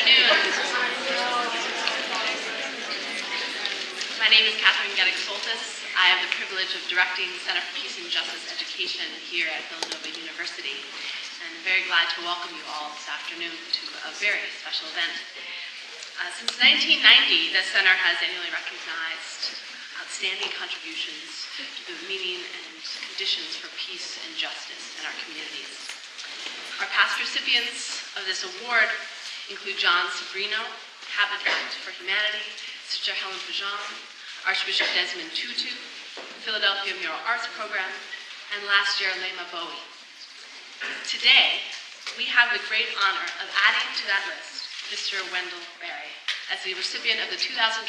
afternoon. My name is Soltis. I have the privilege of directing the Center for Peace and Justice Education here at Villanova University, and I'm very glad to welcome you all this afternoon to a very special event. Since 1990, the Center has annually recognized outstanding contributions to the meaning and conditions for peace and justice in our communities. Our past recipients of this award include John Sobrino, Habitat for Humanity, Sister Helen Pajan, Archbishop Desmond Tutu, Philadelphia Mural Arts Program, and last year, Lema Bowie. Today, we have the great honor of adding to that list Mr. Wendell Berry as the recipient of the 2012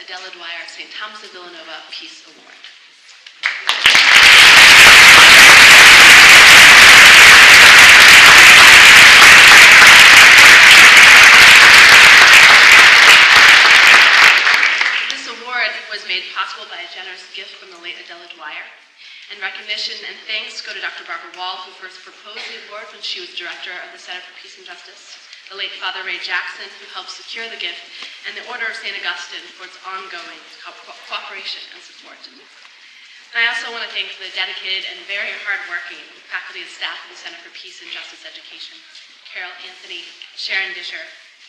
Adela Dwyer St. Thomas of Villanova Peace Award. Possible by a generous gift from the late Adela Dwyer. And recognition and thanks go to Dr. Barbara Wall, who first proposed the award when she was director of the Center for Peace and Justice, the late Father Ray Jackson, who helped secure the gift, and the Order of St. Augustine for its ongoing cooperation and support. And I also want to thank the dedicated and very hardworking faculty and staff of the Center for Peace and Justice Education, Carol Anthony, Sharon Disher,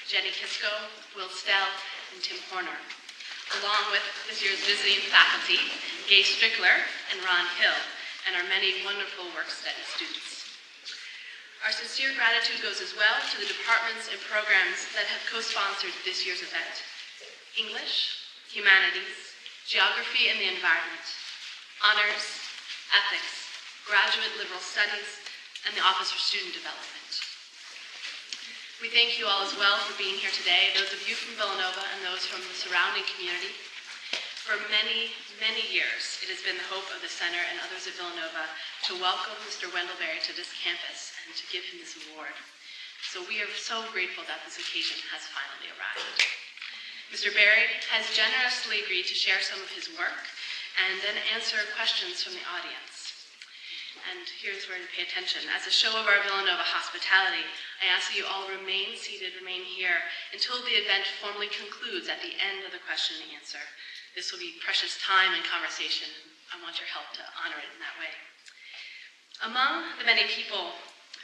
Jenny Kisco, Will Stell, and Tim Horner, along with this year's visiting faculty, Gay Strickler and Ron Hill, and our many wonderful work-study students. Our sincere gratitude goes as well to the departments and programs that have co-sponsored this year's event: English, Humanities, Geography and the Environment, Honors, Ethics, Graduate Liberal Studies, and the Office for Student Development. We thank you all as well for being here today, those of you from Villanova and those from the surrounding community. For many, many years, it has been the hope of the Center and others at Villanova to welcome Mr. Wendell Berry to this campus and to give him this award. So we are so grateful that this occasion has finally arrived. Mr. Berry has generously agreed to share some of his work and then answer questions from the audience. And here's where to pay attention. As a show of our Villanova hospitality, I ask that you all remain seated, remain here, until the event formally concludes at the end of the question and answer. This will be precious time and conversation. I want your help to honor it in that way. Among the many people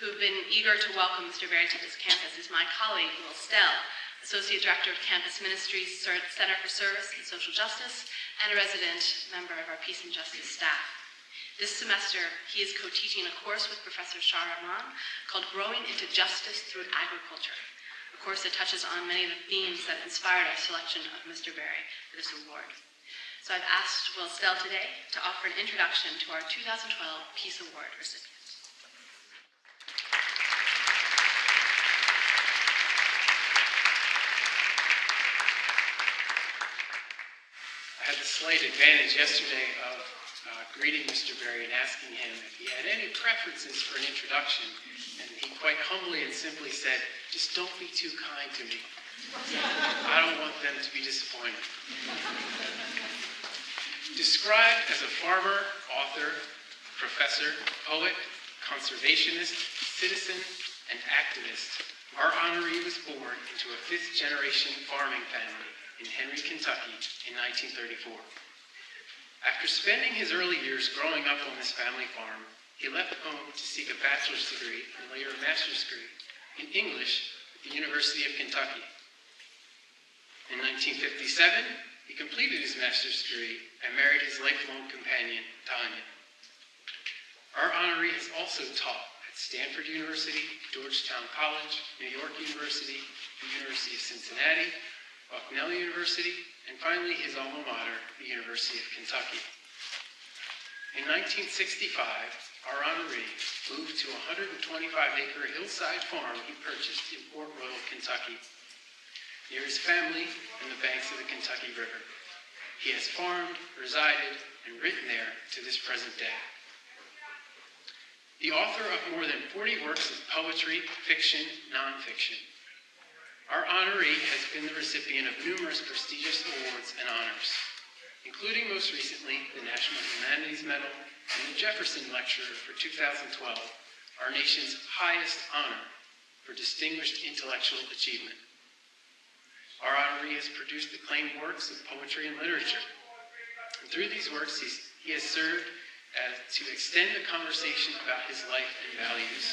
who have been eager to welcome Mr. Berry to this campus is my colleague, Will Stell, Associate Director of Campus Ministries, Center for Service and Social Justice, and a resident member of our Peace and Justice staff. This semester, he is co-teaching a course with Professor Shah Rahman called Growing into Justice Through Agriculture, a course that touches on many of the themes that inspired our selection of Mr. Berry for this award. So I've asked Will Stell today to offer an introduction to our 2012 Peace Award recipient. I had the slight advantage yesterday of greeting Mr. Berry and asking him if he had any preferences for an introduction, and he quite humbly and simply said, "Just don't be too kind to me. I don't want them to be disappointed." Described as a farmer, author, professor, poet, conservationist, citizen, and activist, our honoree was born into a fifth-generation farming family in Henry, Kentucky in 1934. After spending his early years growing up on this family farm, he left home to seek a bachelor's degree and later a master's degree in English at the University of Kentucky. In 1957, he completed his master's degree and married his lifelong companion, Tanya. Our honoree has also taught at Stanford University, Georgetown College, New York University, the University of Cincinnati, Bucknell University, and finally his alma mater, the University of Kentucky. In 1965, our honoree moved to a 125-acre hillside farm he purchased in Port Royal, Kentucky, near his family and the banks of the Kentucky River. He has farmed, resided, and written there to this present day. The author of more than 40 works of poetry, fiction, nonfiction, our honoree has been the recipient of numerous prestigious awards and honors, including most recently the National Humanities Medal and the Jefferson Lecturer for 2012, our nation's highest honor for distinguished intellectual achievement. Our honoree has produced acclaimed works of poetry and literature. And through these works, he has served to extend the conversation about his life and values.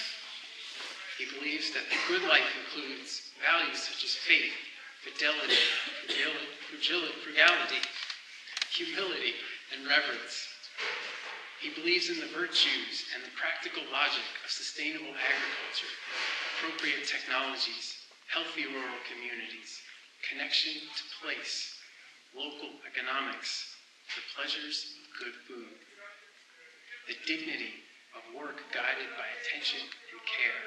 He believes that the good life includes values such as faith, fidelity, frugality, humility, and reverence. He believes in the virtues and the practical logic of sustainable agriculture, appropriate technologies, healthy rural communities, connection to place, local economics, the pleasures of good food, the dignity of work guided by attention and care,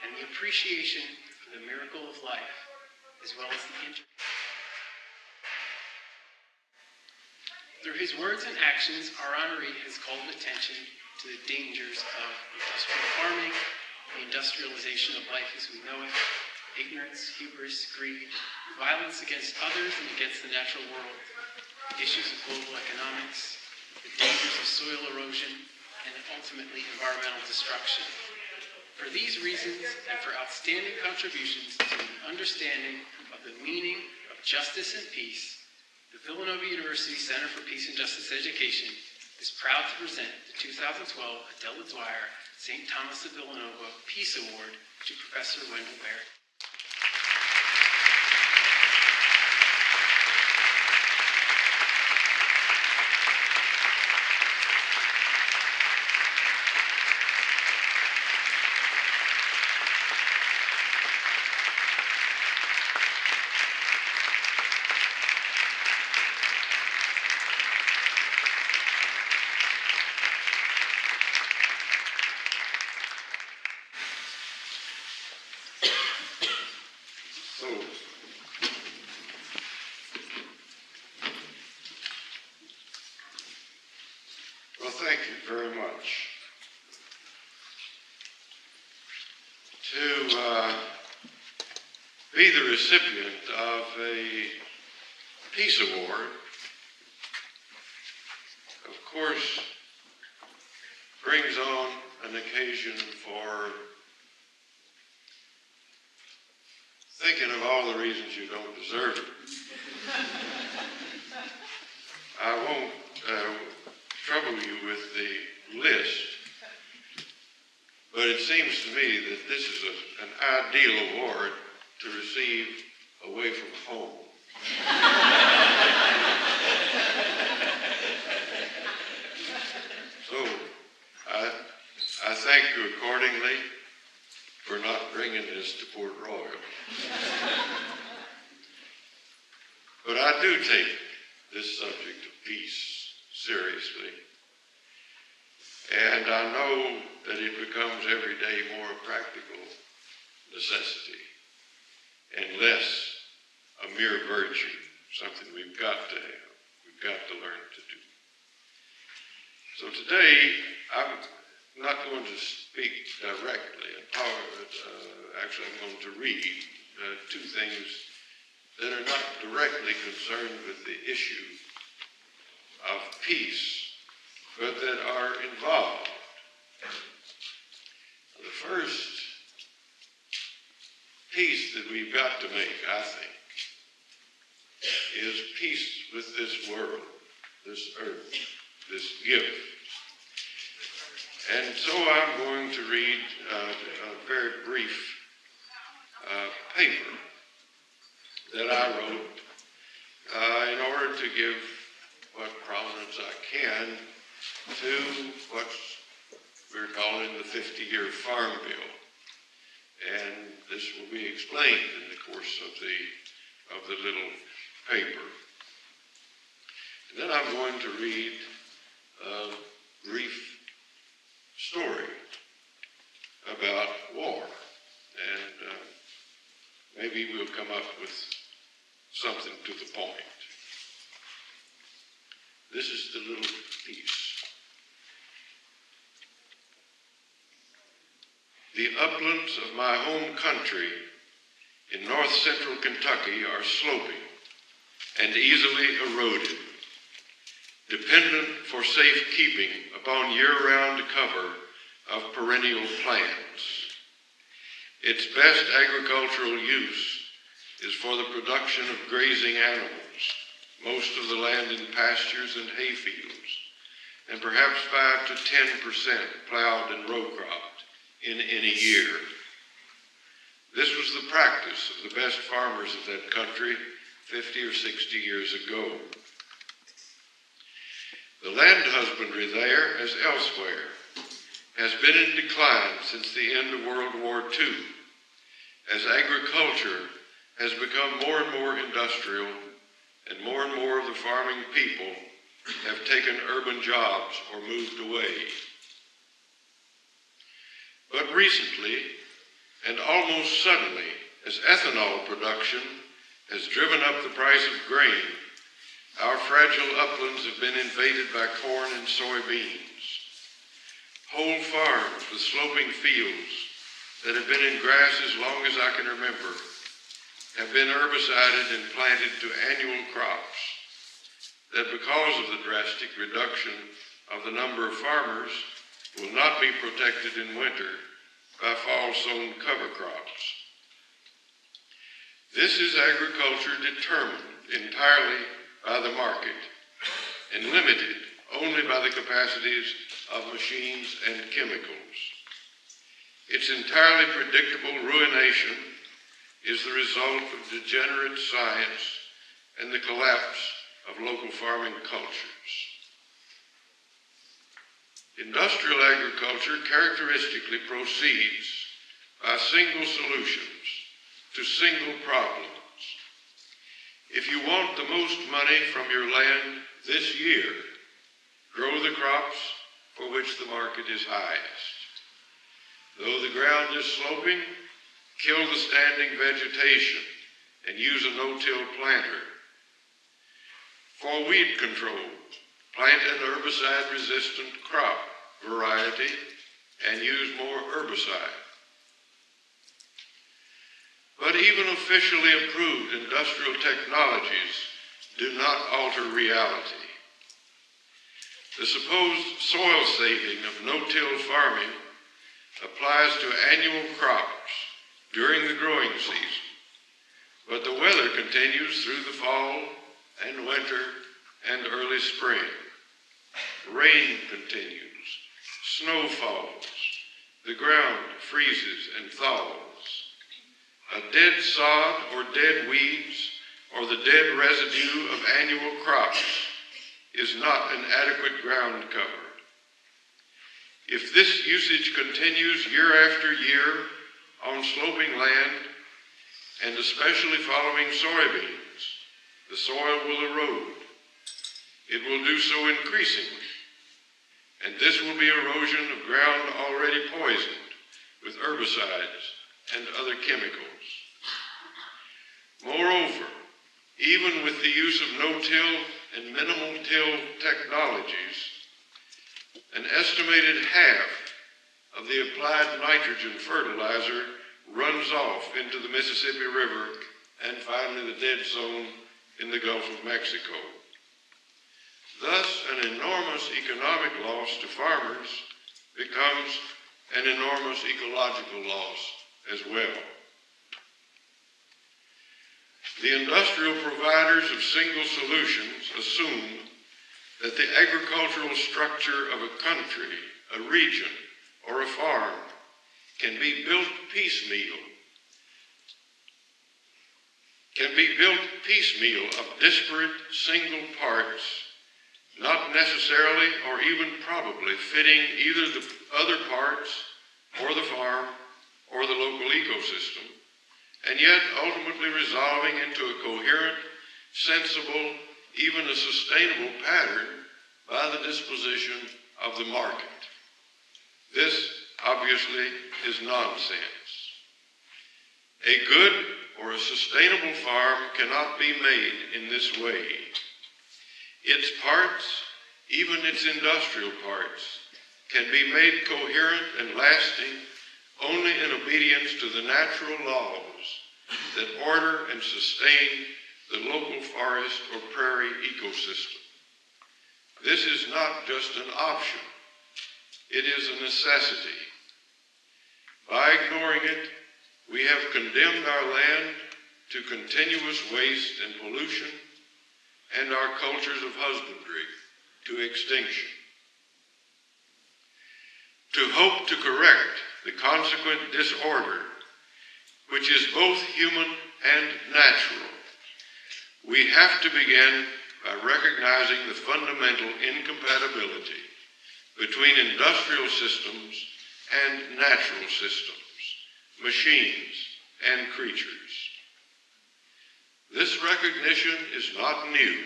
and the appreciation of the miracle of life, as well as the Through his words and actions, our honoree has called attention to the dangers of industrial farming, the industrialization of life as we know it, ignorance, hubris, greed, violence against others and against the natural world, issues of global economics, the dangers of soil erosion, and ultimately environmental destruction. For these reasons, and for outstanding contributions to the understanding of the meaning of justice and peace, the Villanova University Center for Peace and Justice Education is proud to present the 2012 Adela Dwyer St. Thomas of Villanova Peace Award to Professor Wendell. Well, thank you very much. To be the recipient of a Peace Award, of course, brings on an occasion for thinking of all the reasons you don't deserve it. I won't trouble you with the list, but it seems to me that this is an ideal award to receive away from home. So I thank you accordingly for not bringing this to Port Royal. But I do take this subject of peace seriously. And I know that it becomes every day more a practical necessity and less a mere virtue, something we've got to have, we've got to learn to do. So today, I'm not going to speak directly. Actually, I'm going to read two things that are not directly concerned with the issue of peace, but that are involved. The first peace that we've got to make, I think, is peace with this world, this earth, this gift. And so I'm going to read a very brief paper that I wrote in order to give what prominence I can to what we're calling the 50-year Farm Bill. And this will be explained in the course of the little paper. And then I'm going to read a brief story about war. And maybe we'll come up with something to the point. This is the little piece. The uplands of my home country in north-central Kentucky are sloping and easily eroded, dependent for safekeeping upon year-round cover of perennial plants. Its best agricultural use is for the production of grazing animals, most of the land in pastures and hay fields, and perhaps 5 to 10% plowed and row cropped in any year. This was the practice of the best farmers of that country 50 or 60 years ago. The land husbandry there, as elsewhere, has been in decline since the end of World War II, as agriculture has become more and more industrial, and more of the farming people have taken urban jobs or moved away. But recently, and almost suddenly, as ethanol production has driven up the price of grain, our fragile uplands have been invaded by corn and soybeans. Whole farms with sloping fields that have been in grass as long as I can remember have been herbicided and planted to annual crops that, because of the drastic reduction of the number of farmers, will not be protected in winter by fall-sown cover crops. This is agriculture determined entirely by the market and limited only by the capacities of machines and chemicals. Its entirely predictable ruination is the result of degenerate science and the collapse of local farming cultures. Industrial agriculture characteristically proceeds by single solutions to single problems. If you want the most money from your land this year, grow the crops for which the market is highest. Though the ground is sloping, kill the standing vegetation and use a no-till planter. For weed control, plant an herbicide-resistant crop variety and use more herbicide. But even officially approved industrial technologies do not alter reality. The supposed soil saving of no-till farming applies to annual crops during the growing season, but the weather continues through the fall and winter and early spring. Rain continues, snow falls, the ground freezes and thaws. A dead sod or dead weeds or the dead residue of annual crops is not an adequate ground cover. If this usage continues year after year on sloping land, and especially following soybeans, the soil will erode. It will do so increasingly, and this will be erosion of ground already poisoned with herbicides and other chemicals. Moreover, even with the use of no-till and minimal-till technologies, an estimated half of the applied nitrogen fertilizer runs off into the Mississippi River and finally the dead zone in the Gulf of Mexico. Thus, an enormous economic loss to farmers becomes an enormous ecological loss as well. The industrial providers of single solutions assume that the agricultural structure of a country, a region, or a farm can be built piecemeal of disparate single parts, not necessarily or even probably fitting either the other parts or the farm or the local ecosystem, and yet ultimately resolving into a coherent, sensible, even a sustainable pattern by the disposition of the market. This, obviously, is nonsense. A good or a sustainable farm cannot be made in this way. Its parts, even its industrial parts, can be made coherent and lasting only in obedience to the natural laws that order and sustain the local forest or prairie ecosystem. This is not just an option, it is a necessity. By ignoring it, we have condemned our land to continuous waste and pollution, and our cultures of husbandry to extinction. To hope to correct the consequent disorder, which is both human and natural, we have to begin by recognizing the fundamental incompatibility between industrial systems and natural systems, machines and creatures. This recognition is not new.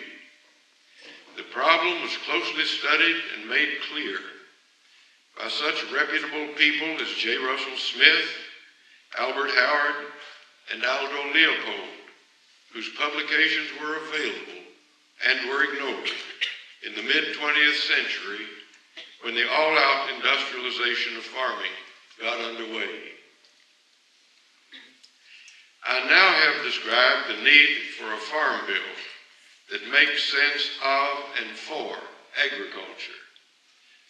The problem was closely studied and made clear by such reputable people as J. Russell Smith, Albert Howard, and Aldo Leopold, whose publications were available and were ignored in the mid-20th century when the all-out industrialization of farming got underway. I now have described the need for a farm bill that makes sense of and for agriculture,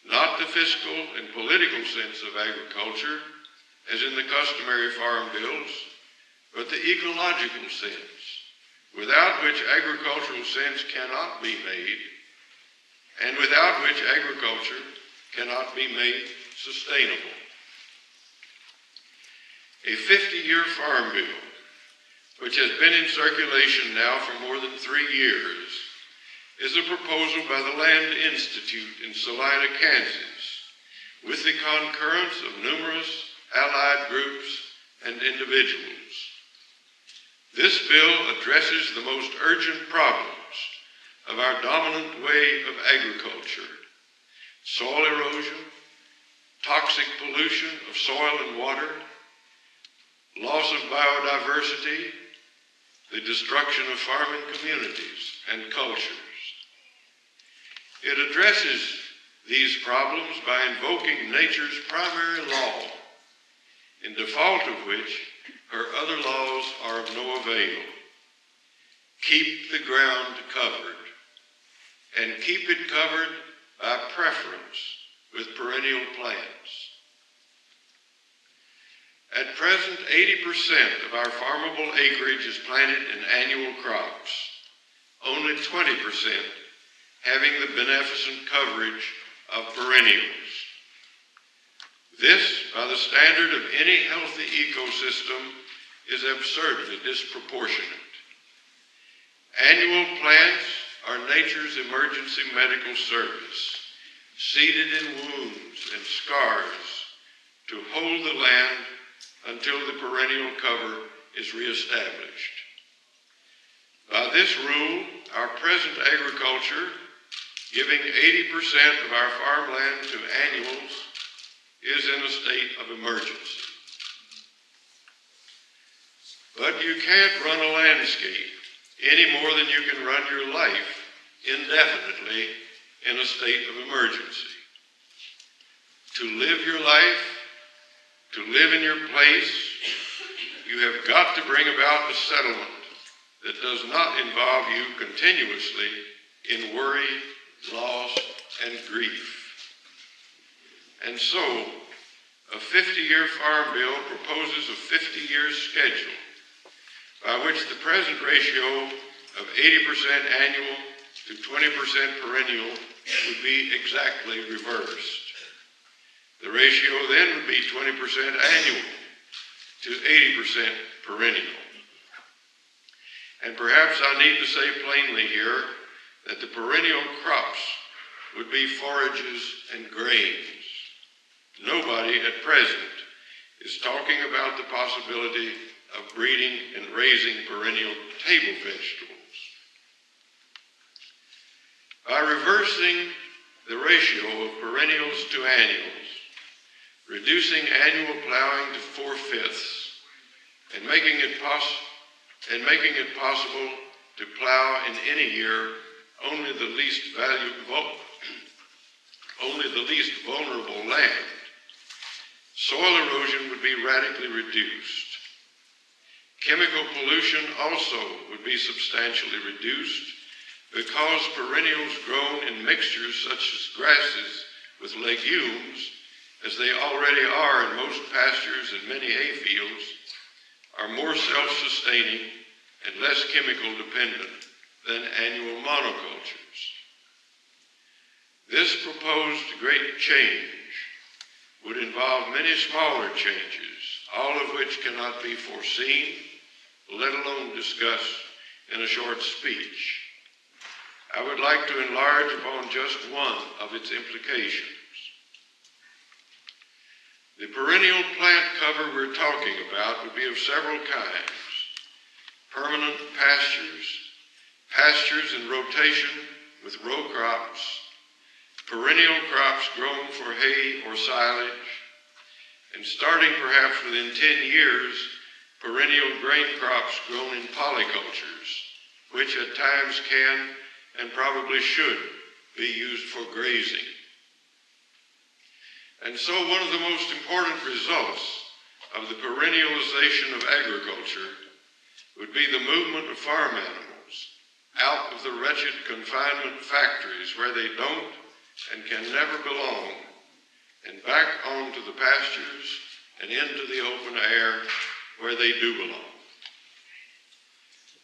not the fiscal and political sense of agriculture, as in the customary farm bills, but the ecological sense, without which agricultural sense cannot be made, and without which agriculture cannot be made sustainable. A 50-year farm bill, which has been in circulation now for more than 3 years, is a proposal by the Land Institute in Salina, Kansas, with the concurrence of numerous allied groups and individuals. This bill addresses the most urgent problems of our dominant way of agriculture: soil erosion, toxic pollution of soil and water, loss of biodiversity, the destruction of farming communities and cultures. It addresses these problems by invoking nature's primary law, in default of which her other laws are of no avail. Keep the ground covered, and keep it covered by preference with perennial plants. At present, 80% of our farmable acreage is planted in annual crops, only 20% having the beneficent coverage of perennials. This, by the standard of any healthy ecosystem, is absurdly disproportionate. Annual plants are nature's emergency medical service, seated in wounds and scars to hold the land until the perennial cover is reestablished. By this rule, our present agriculture, giving 80% of our farmland to annuals, is in a state of emergency. But you can't run a landscape any more than you can run your life indefinitely in a state of emergency. To live your life, to live in your place, you have got to bring about a settlement that does not involve you continuously in worry, loss, and grief. And so, a 50-year farm bill proposes a 50-year schedule by which the present ratio of 80% annual to 20% perennial would be exactly reversed. The ratio then would be 20% annual to 80% perennial. And perhaps I need to say plainly here that the perennial crops would be forages and grains. Nobody at present is talking about the possibility of breeding and raising perennial table vegetables. By reversing the ratio of perennials to annuals, reducing annual plowing to 4/5, and making it possible to plow in any year only the least vulnerable land, soil erosion would be radically reduced. Chemical pollution also would be substantially reduced because perennials grown in mixtures such as grasses with legumes, as they already are in most pastures and many hay fields, are more self-sustaining and less chemical dependent than annual monocultures. This proposed great change would involve many smaller changes, all of which cannot be foreseen, let alone discussed in a short speech. I would like to enlarge upon just one of its implications. The perennial plant cover we're talking about would be of several kinds: permanent pastures, pastures in rotation with row crops, perennial crops grown for hay or silage, and starting perhaps within 10 years, perennial grain crops grown in polycultures, which at times can and probably should be used for grazing. And so one of the most important results of the perennialization of agriculture would be the movement of farm animals out of the wretched confinement factories where they don't and can never belong, and back onto the pastures and into the open air where they do belong.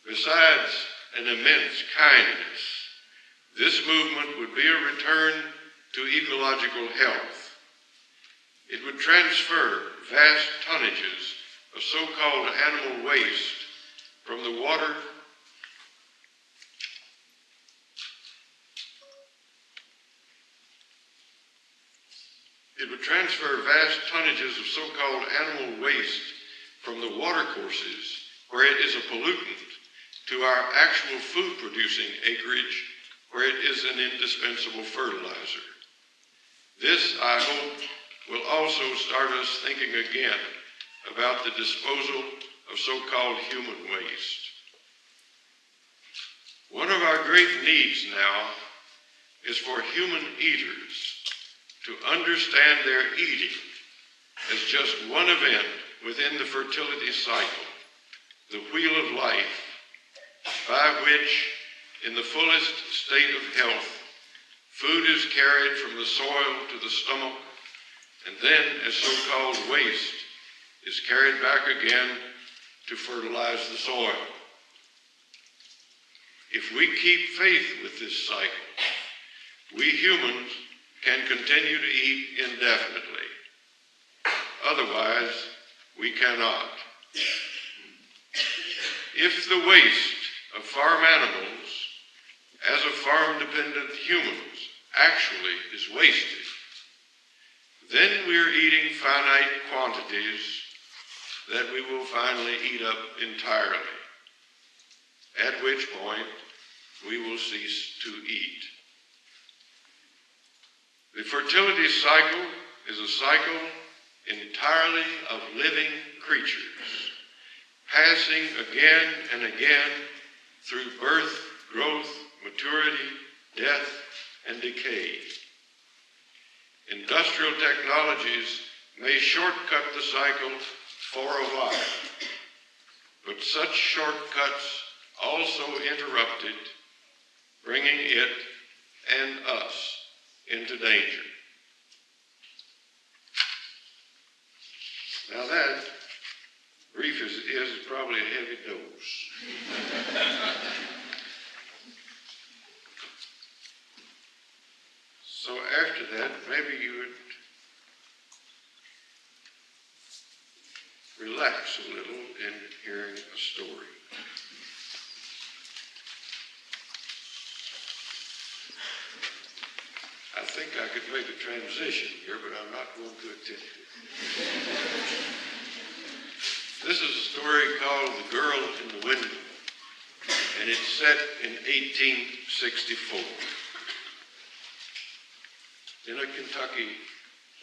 Besides an immense kindness, this movement would be a return to ecological health. It would transfer vast tonnages of so-called animal waste from the water from the watercourses, where it is a pollutant, to our actual food-producing acreage, where it is an indispensable fertilizer. This, I hope, will also start us thinking again about the disposal of so-called human waste. One of our great needs now is for human eaters to understand their eating as just one event within the fertility cycle, the wheel of life, by which, in the fullest state of health, food is carried from the soil to the stomach, and then, as so-called waste, is carried back again to fertilize the soil. If we keep faith with this cycle, we humans can continue to eat indefinitely. Otherwise, we cannot. If the waste of farm animals, as of farm-dependent humans, actually is wasted, then we're eating finite quantities that we will finally eat up entirely, at which point we will cease to eat. The fertility cycle is a cycle entirely of living creatures, passing again and again through birth, growth, maturity, death, and decay. Industrial technologies may shortcut the cycle for a while, but such shortcuts also interrupt it, bringing it and us into danger. Now that, brief as it is probably a heavy dose. So after that, maybe you would relax a little in hearing a story. I think I could make a transition here, but I'm not going to attempt it. This is a story called The Girl in the Window, and it's set in 1864 in a Kentucky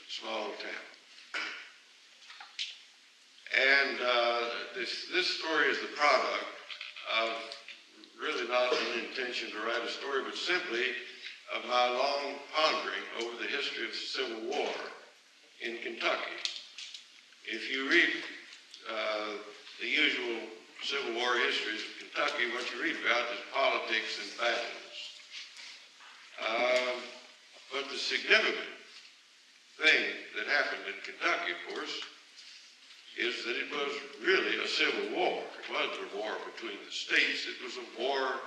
small town. And this story is the product of really not an intention to write a story, but simply of my long pondering over the history of the Civil War in Kentucky. If you read the usual Civil War histories of Kentucky, what you read about is politics and battles. But the significant thing that happened in Kentucky, of course, is that it was really a civil war. It wasn't a war between the states. It was a war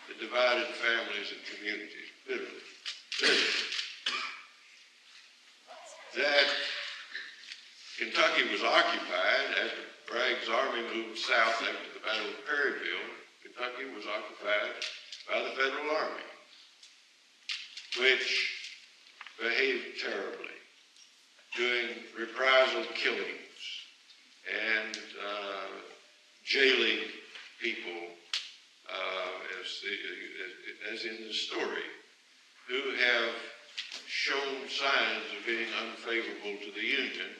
that divided families and communities bitterly. That Kentucky was occupied after Bragg's army moved south after the Battle of Perryville. Kentucky was occupied by the Federal Army, which behaved terribly, doing reprisal killings and jailing people, as in the story, who have shown signs of being unfavorable to the Union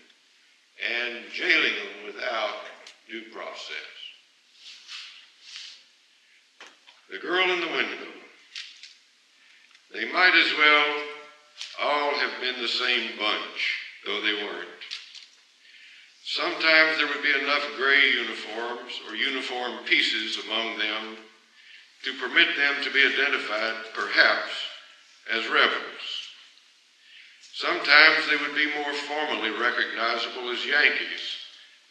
and jailing them without due process. The girl in the window. They might as well all have been the same bunch, though they weren't. Sometimes there would be enough gray uniforms or uniform pieces among them to permit them to be identified, perhaps, as rebels. Sometimes they would be more formally recognizable as Yankees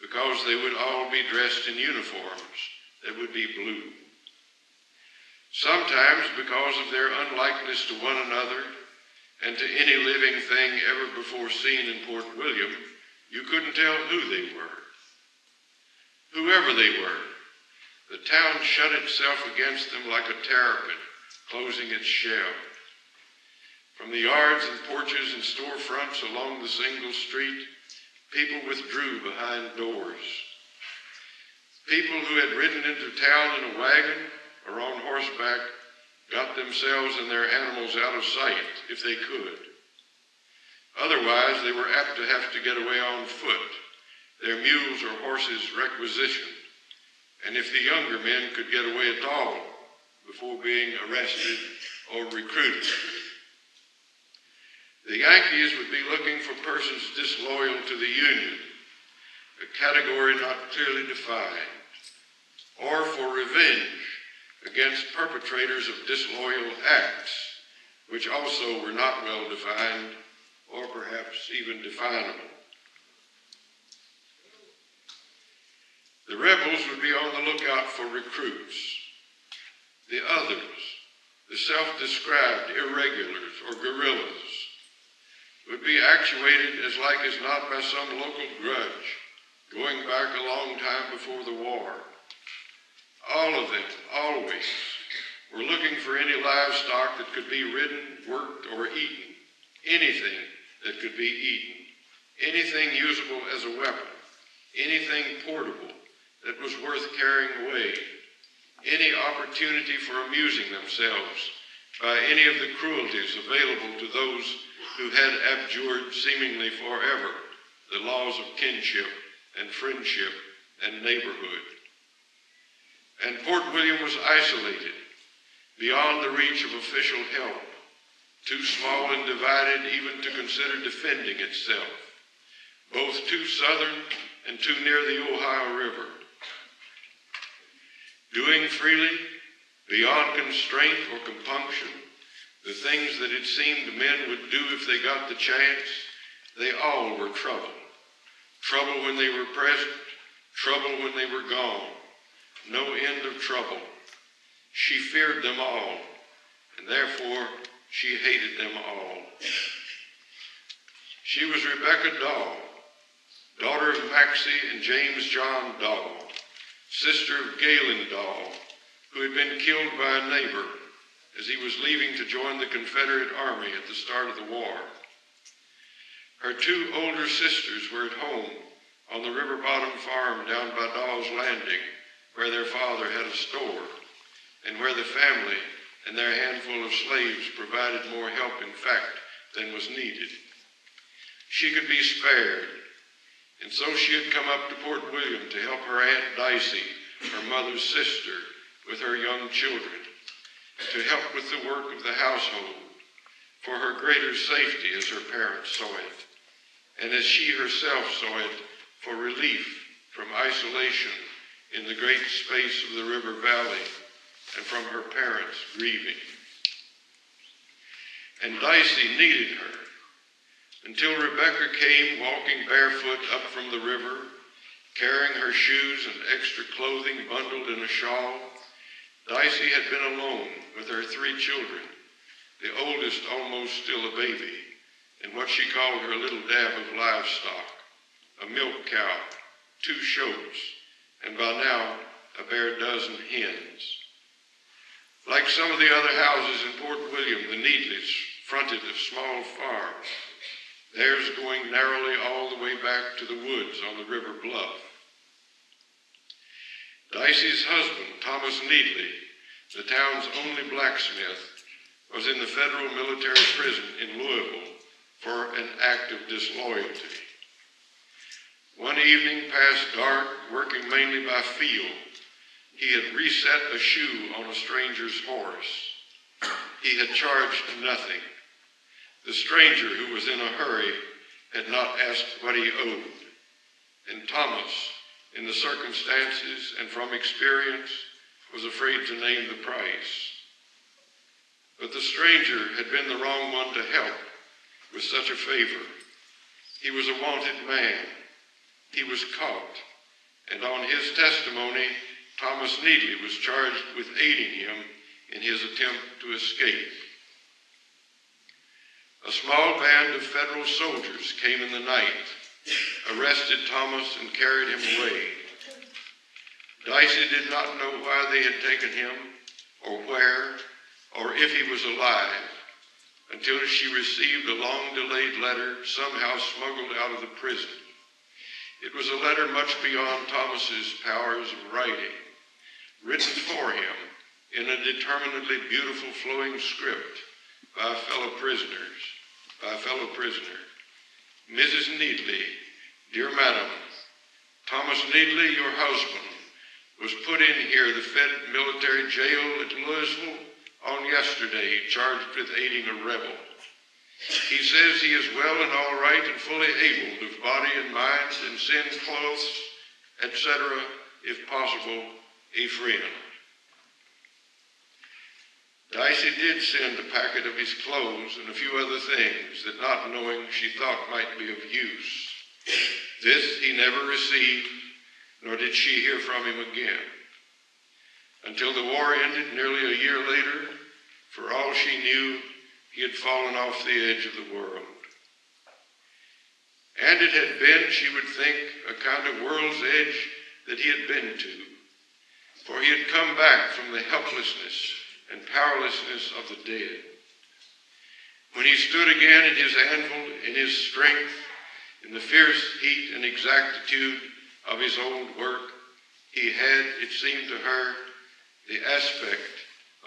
because they would all be dressed in uniforms that would be blue. Sometimes because of their unlikeness to one another and to any living thing ever before seen in Port William, you couldn't tell who they were. Whoever they were, the town shut itself against them like a terrapin closing its shell. From the yards and porches and storefronts along the single street, people withdrew behind doors. People who had ridden into town in a wagon or on horseback got themselves and their animals out of sight if they could. Otherwise, they were apt to have to get away on foot, their mules or horses requisitioned, and if the younger men could get away at all before being arrested or recruited. The Yankees would be looking for persons disloyal to the Union, a category not clearly defined, or for revenge against perpetrators of disloyal acts, which also were not well defined or perhaps even definable. The rebels would be on the lookout for recruits. The others, the self-described irregulars or guerrillas, would be actuated as like as not by some local grudge going back a long time before the war. All of them, always, were looking for any livestock that could be ridden, worked, or eaten. Anything that could be eaten. Anything usable as a weapon. Anything portable that was worth carrying away. Any opportunity for amusing themselves by any of the cruelties available to those who had abjured seemingly forever the laws of kinship and friendship and neighborhood. And Port William was isolated, beyond the reach of official help, too small and divided even to consider defending itself, both too southern and too near the Ohio River. Doing freely, beyond constraint or compunction, the things that it seemed men would do if they got the chance, they all were trouble. Trouble when they were present, trouble when they were gone. No end of trouble. She feared them all, and therefore she hated them all. She was Rebecca Dahl, daughter of Maxie and James John Dahl, sister of Galen Dahl, who had been killed by a neighbor as he was leaving to join the Confederate Army at the start of the war. Her two older sisters were at home on the River Bottom farm down by Dahl's Landing, where their father had a store, and where the family and their handful of slaves provided more help, in fact, than was needed. She could be spared, and so she had come up to Port William to help her Aunt Dicey, her mother's sister, with her young children, to help with the work of the household, for her greater safety as her parents saw it, and as she herself saw it, for relief from isolation in the great space of the river valley and from her parents' grieving. And Dicey needed her until Rebecca came walking barefoot up from the river Carrying her shoes and extra clothing bundled in a shawl, Dicey had been alone with her 3 children, the oldest almost still a baby, and what she called her little dab of livestock, a milk cow, 2 shoats, and by now a bare dozen hens. Like some of the other houses in Port William, the Needleys fronted a small farm, theirs going narrowly all the way back to the woods on the river bluff. Dicey's husband, Thomas Needley, the town's only blacksmith, was in the federal military prison in Louisville for an act of disloyalty. One evening past dark, working mainly by feel, he had reset a shoe on a stranger's horse. He had charged nothing. The stranger, who was in a hurry, had not asked what he owed. And Thomas, in the circumstances and from experience, was afraid to name the price. But the stranger had been the wrong one to help with such a favor. He was a wanted man. He was caught, and on his testimony, Thomas Needley was charged with aiding him in his attempt to escape. A small band of federal soldiers came in the night, arrested Thomas, and carried him away. Dicey did not know why they had taken him, or where, or if he was alive, until she received a long-delayed letter somehow smuggled out of the prison. It was a letter much beyond Thomas's powers of writing, written for him in a determinedly beautiful flowing script by a fellow prisoner. Mrs. Needley, dear Madam, Thomas Needley, your husband, was put in here, the Fed military jail at Louisville, on yesterday, charged with aiding a rebel. He says he is well and all right and fully able of body and mind and send clothes, etc., if possible, a friend. Dicey did send a packet of his clothes and a few other things that, not knowing, she thought might be of use. This he never received, nor did she hear from him again. Until the war ended nearly a year later, for all she knew, he had fallen off the edge of the world. And it had been, she would think, a kind of world's edge that he had been to, for he had come back from the helplessness and powerlessness of the dead. When he stood again at his anvil in his strength, in the fierce heat and exactitude of his old work, he had, it seemed to her, the aspect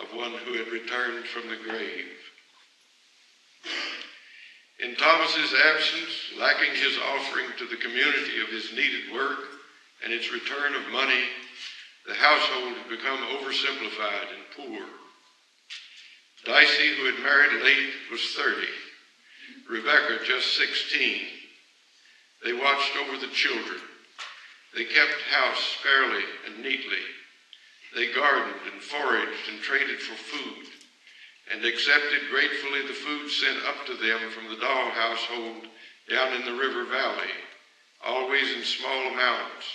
of one who had returned from the grave. In Thomas's absence, lacking his offering to the community of his needed work and its return of money, the household had become oversimplified and poor. Dicey, who had married late, was 30. Rebecca, just 16. They watched over the children. They kept house sparely and neatly. They gardened and foraged and traded for food, and accepted gratefully the food sent up to them from the Dahl household down in the river valley, always in small amounts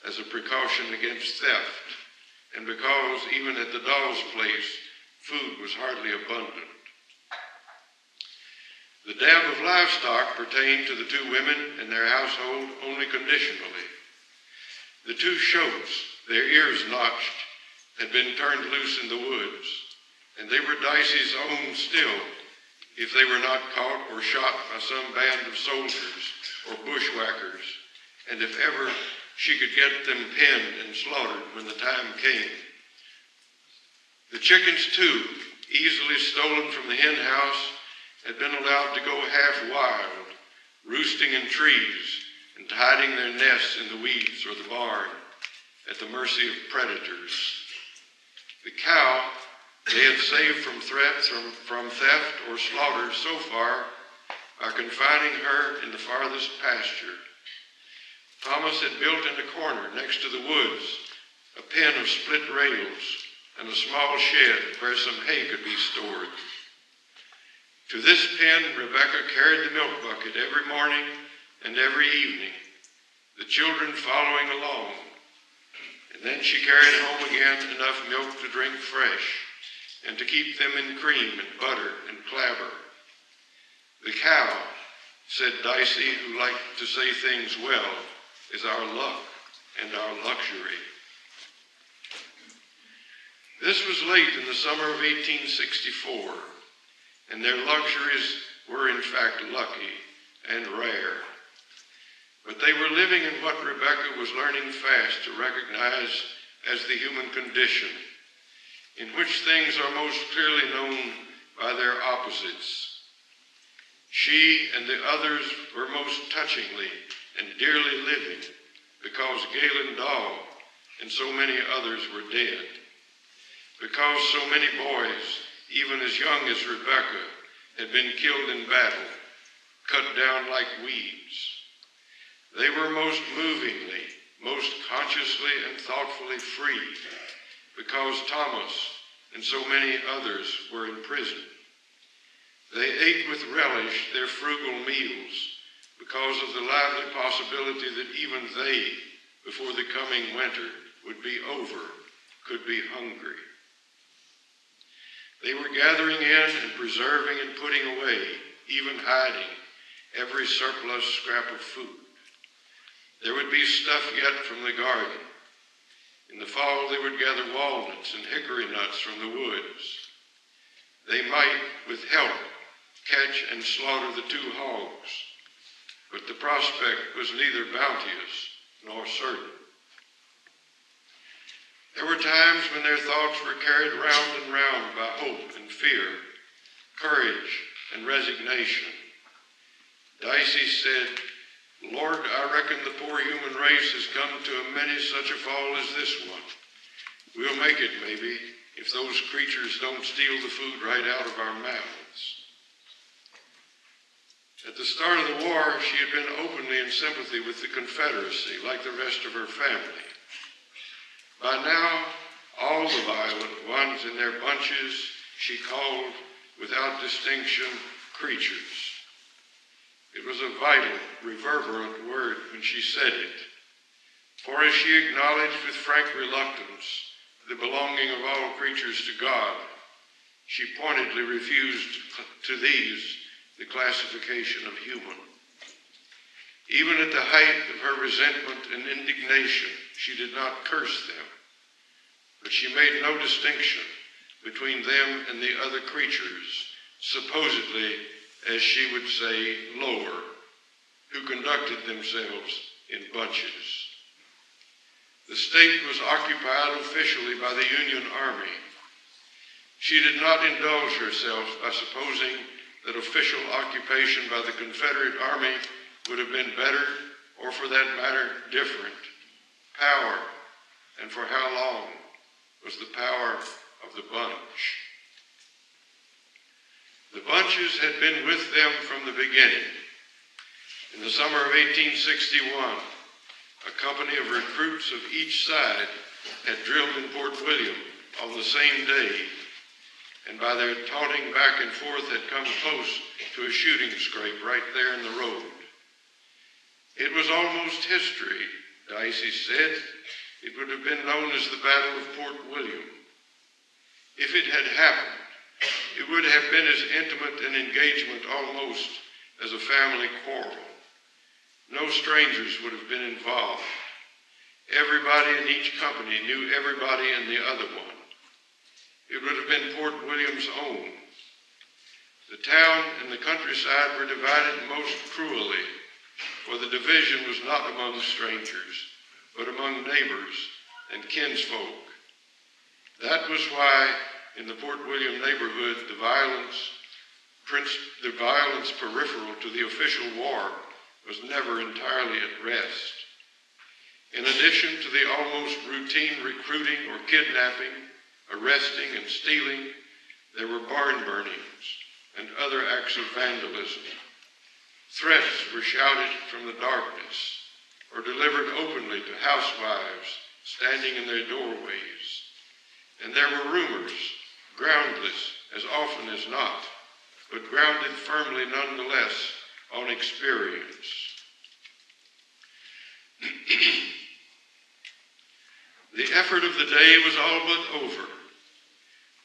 as a precaution against theft, and because even at the Dahl's place, food was hardly abundant. The dab of livestock pertained to the 2 women and their household only conditionally. The 2 shoats, their ears notched, had been turned loose in the woods, and they were Dicey's own still, if they were not caught or shot by some band of soldiers or bushwhackers, and if ever she could get them penned and slaughtered when the time came. The chickens, too, easily stolen from the hen house, had been allowed to go half wild, roosting in trees and hiding their nests in the weeds or the barn at the mercy of predators. The cow they had saved from threats from theft or slaughter so far by confining her in the farthest pasture. Thomas had built in a corner next to the woods a pen of split rails and a small shed where some hay could be stored. To this pen, Rebecca carried the milk bucket every morning and every evening. the children following along. And then she carried home again enough milk to drink fresh and to keep them in cream and butter and clabber. The cow, said Dicey, who liked to say things well, is our luck and our luxury. This was late in the summer of 1864, and their luxuries were in fact lucky and rare. But they were living in what Rebecca was learning fast to recognize as the human condition, in which things are most clearly known by their opposites. She and the others were most touchingly and dearly living because Galen Daw and so many others were dead, because so many boys, even as young as Rebecca, had been killed in battle, cut down like weeds. They were most movingly, most consciously and thoughtfully free because Thomas and so many others were in prison. They ate with relish their frugal meals because of the lively possibility that even they, before the coming winter would be over, could be hungry. They were gathering in and preserving and putting away, even hiding, every surplus scrap of food. There would be stuff yet from the garden. In the fall, they would gather walnuts and hickory nuts from the woods. They might, with help, catch and slaughter the 2 hogs, but the prospect was neither bounteous nor certain. There were times when their thoughts were carried round and round by hope and fear, courage and resignation. Dicey said, "Lord, I reckon the poor human race has come to many such a fall as this one. We'll make it, maybe, if those creatures don't steal the food right out of our mouths." At the start of the war, she had been openly in sympathy with the Confederacy, like the rest of her family. By now, all the violent ones in their bunches she called, without distinction, creatures. It was a vital, reverberant word when she said it, for as she acknowledged with frank reluctance the belonging of all creatures to God, she pointedly refused to these the classification of human. Even at the height of her resentment and indignation, she did not curse them, but she made no distinction between them and the other creatures, supposedly, as she would say, lower, who conducted themselves in bunches. The state was occupied officially by the Union Army. She did not indulge herself by supposing that official occupation by the Confederate Army would have been better, or for that matter, different. Power, and for how long, was the power of the bunch. The bunches had been with them from the beginning. In the summer of 1861, a company of recruits of each side had drilled in Fort William on the same day, and by their taunting back and forth had come close to a shooting scrape right there in the road. It was almost history, Dicey said. It would have been known as the Battle of Fort William. If it had happened, it would have been as intimate an engagement almost as a family quarrel. No strangers would have been involved. Everybody in each company knew everybody in the other one. It would have been Fort William's own. The town and the countryside were divided most cruelly, for the division was not among strangers, but among neighbors and kinsfolk. That was why in the Fort William neighborhood, the violence peripheral to the official war was never entirely at rest. In addition to the almost routine recruiting or kidnapping, arresting and stealing, there were barn burnings and other acts of vandalism. Threats were shouted from the darkness or delivered openly to housewives standing in their doorways. And there were rumors, groundless as often as not, but grounded firmly nonetheless on experience. The effort of the day was all but over.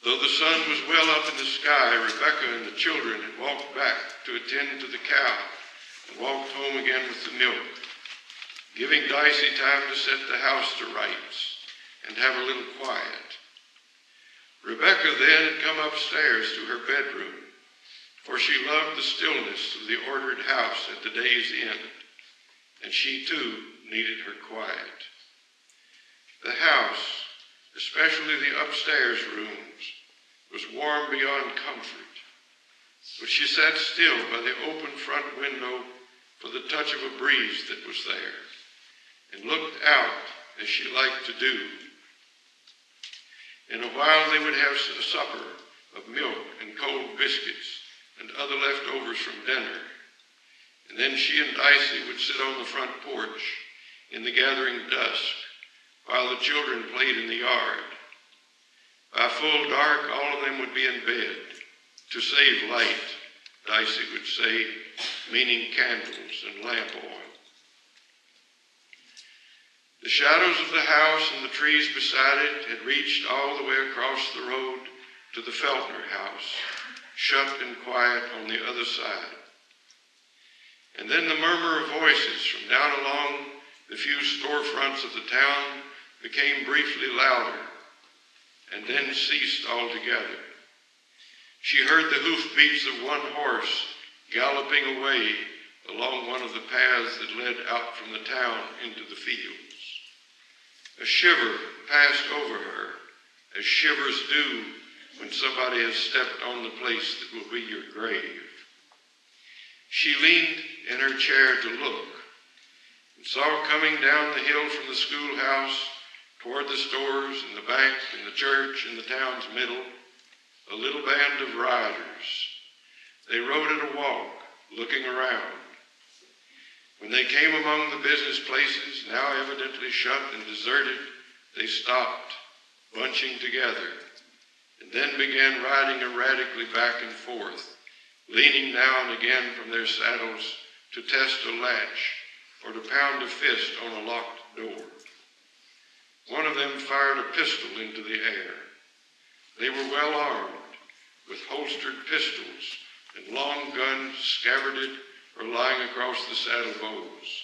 Though the sun was well up in the sky, Rebecca and the children had walked back to attend to the cow and walked home again with the milk, giving Dicey time to set the house to rights and have a little quiet. Rebecca then had come upstairs to her bedroom, for she loved the stillness of the ordered house at the day's end, and she too needed her quiet. The house, especially the upstairs rooms, was warm beyond comfort, but she sat still by the open front window for the touch of a breeze that was there, and looked out as she liked to do. In a while they would have a supper of milk and cold biscuits and other leftovers from dinner, and then she and Dicey would sit on the front porch in the gathering dusk while the children played in the yard. By full dark, all of them would be in bed. To save light, Dicey would say, meaning candles and lamp oil. The shadows of the house and the trees beside it had reached all the way across the road to the Feltner house, shut and quiet on the other side. And then the murmur of voices from down along the few storefronts of the town became briefly louder, and then ceased altogether. She heard the hoofbeats of one horse galloping away along one of the paths that led out from the town into the fields. A shiver passed over her, as shivers do when somebody has stepped on the place that will be your grave. She leaned in her chair to look, and saw coming down the hill from the schoolhouse toward the stores and the bank and the church in the town's middle, a little band of riders. They rode at a walk, looking around. When they came among the business places, now evidently shut and deserted, they stopped, bunching together, and then began riding erratically back and forth, leaning now and again from their saddles to test a latch or to pound a fist on a locked door. One of them fired a pistol into the air. They were well armed, with holstered pistols and long guns scabbarded or lying across the saddle bows.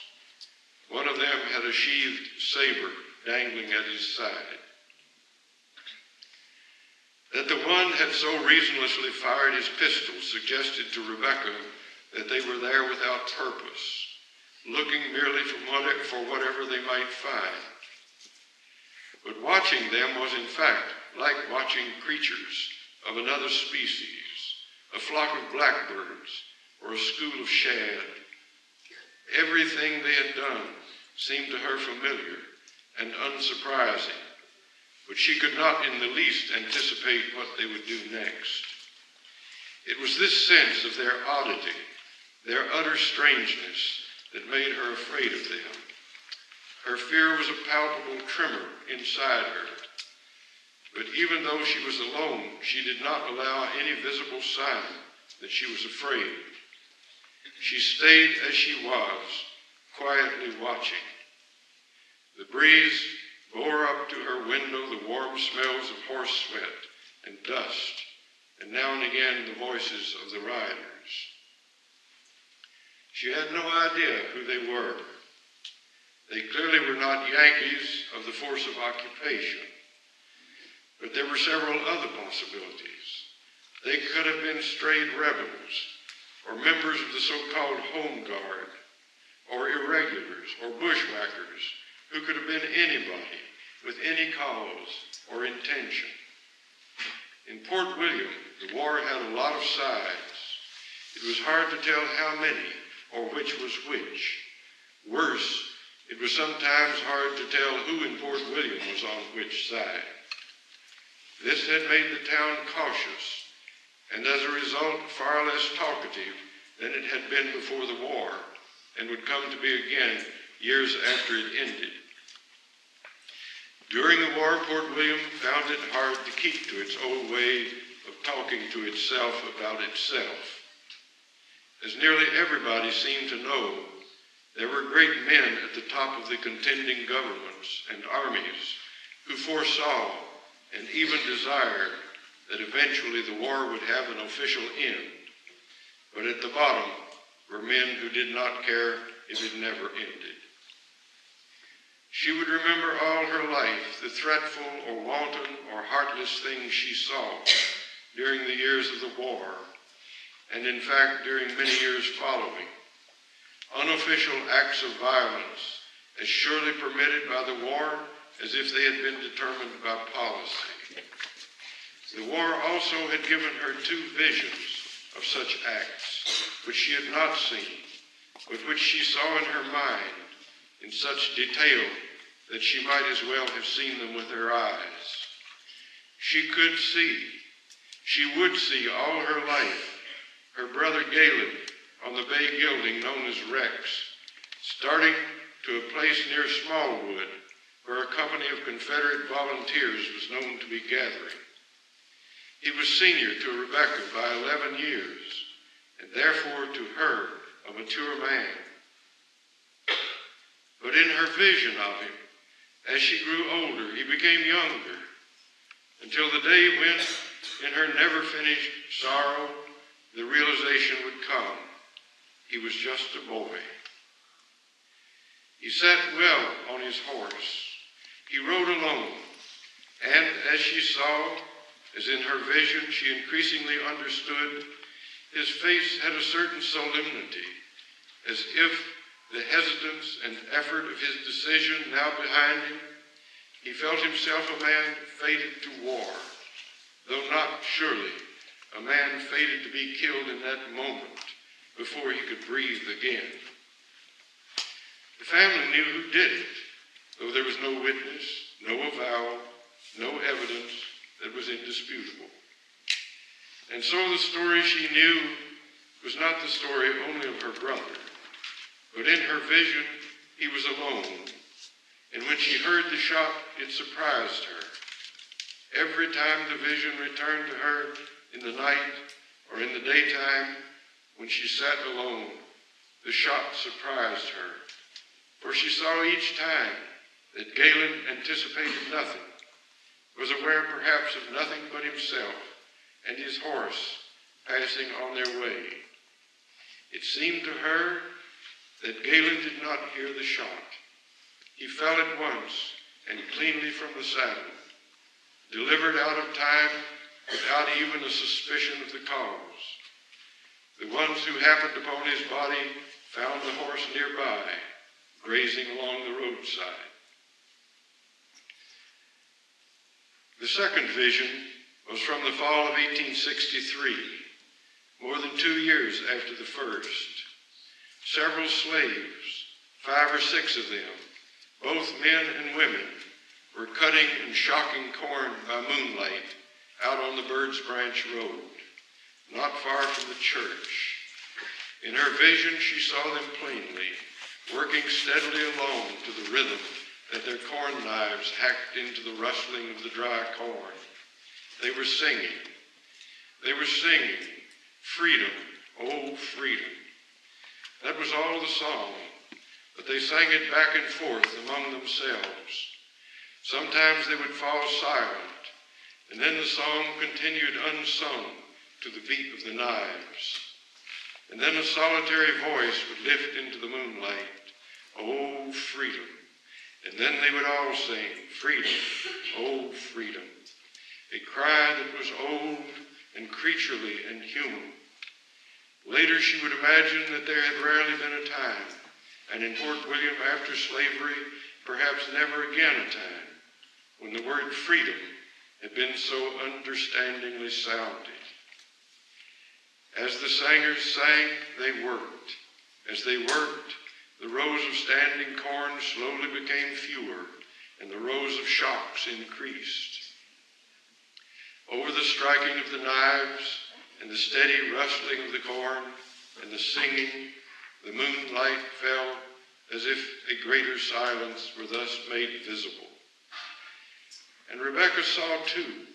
One of them had a sheathed saber dangling at his side. That the one had so reasonlessly fired his pistol suggested to Rebecca that they were there without purpose, looking merely for whatever they might find. But watching them was in fact like watching creatures of another species, a flock of blackbirds or a school of shad. Everything they had done seemed to her familiar and unsurprising, but she could not in the least anticipate what they would do next. It was this sense of their oddity, their utter strangeness, that made her afraid of them. Her fear was a palpable tremor inside her. But even though she was alone, she did not allow any visible sign that she was afraid. She stayed as she was, quietly watching. The breeze bore up to her window the warm smells of horse sweat and dust, and now and again the voices of the riders. She had no idea who they were. They clearly were not Yankees of the force of occupation, but there were several other possibilities. They could have been strayed rebels, or members of the so-called Home Guard, or irregulars, or bushwhackers, who could have been anybody with any cause or intention. In Port William, the war had a lot of sides. It was hard to tell how many or which was which. Worse, it was sometimes hard to tell who in Port William was on which side. This had made the town cautious, and as a result far less talkative than it had been before the war, and would come to be again years after it ended. During the war, Port William found it hard to keep to its old way of talking to itself about itself, as nearly everybody seemed to know There were great men at the top of the contending governments and armies who foresaw and even desired that eventually the war would have an official end. But at the bottom were men who did not care if it never ended. She would remember all her life the threatful or wanton or heartless things she saw during the years of the war, and in fact during many years following. Unofficial acts of violence, as surely permitted by the war as if they had been determined by policy. The war also had given her two visions of such acts, which she had not seen, but which she saw in her mind in such detail that she might as well have seen them with her eyes. She could see, she would see all her life, her brother Galen on the bay gelding known as Rex, starting to a place near Smallwood where a company of Confederate volunteers was known to be gathering. He was senior to Rebecca by 11 years, and therefore to her a mature man. But in her vision of him, as she grew older, he became younger, until the day when, in her never-finished sorrow, the realization would come. He was just a boy. He sat well on his horse. He rode alone, and as she saw, as in her vision she increasingly understood, his face had a certain solemnity, as if the hesitance and effort of his decision now behind him, he felt himself a man fated to war, though not surely a man fated to be killed in that moment before he could breathe again. The family knew who did it, though there was no witness, no avowal, no evidence that was indisputable. And so the story she knew was not the story only of her brother, but in her vision he was alone, and when she heard the shot, it surprised her. Every time the vision returned to her in the night or in the daytime, when she sat alone, the shot surprised her, for she saw each time that Galen anticipated nothing, was aware perhaps of nothing but himself and his horse passing on their way. It seemed to her that Galen did not hear the shot. He fell at once and cleanly from the saddle, delivered out of time without even a suspicion of the cause. The ones who happened upon his body found the horse nearby, grazing along the roadside. The second vision was from the fall of 1863, more than 2 years after the first. Several slaves, 5 or 6 of them, both men and women, were cutting and shocking corn by moonlight out on the Bird's Branch Road, not far from the church. In her vision, she saw them plainly, working steadily along to the rhythm that their corn knives hacked into the rustling of the dry corn. They were singing. They were singing, freedom, oh freedom. That was all the song, but they sang it back and forth among themselves. Sometimes they would fall silent, and then the song continued unsung to the beat of the knives. And then a solitary voice would lift into the moonlight, oh freedom. And then they would all sing, freedom, oh freedom. A cry that was old and creaturely and human. Later she would imagine that there had rarely been a time, and in Fort William after slavery, perhaps never again a time, when the word freedom had been so understandingly sounded. As the singers sang, they worked. As they worked, the rows of standing corn slowly became fewer, and the rows of shocks increased. Over the striking of the knives, and the steady rustling of the corn, and the singing, the moonlight fell as if a greater silence were thus made visible. And Rebecca saw too,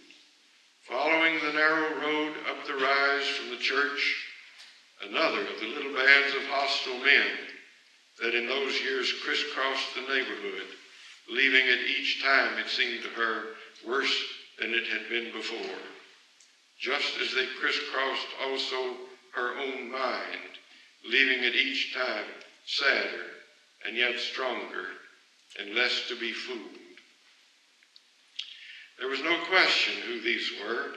following the narrow road up the rise from the church, another of the little bands of hostile men that in those years crisscrossed the neighborhood, leaving it each time, it seemed to her, worse than it had been before. Just as they crisscrossed also her own mind, leaving it each time sadder and yet stronger and less to be fooled. There was no question who these were,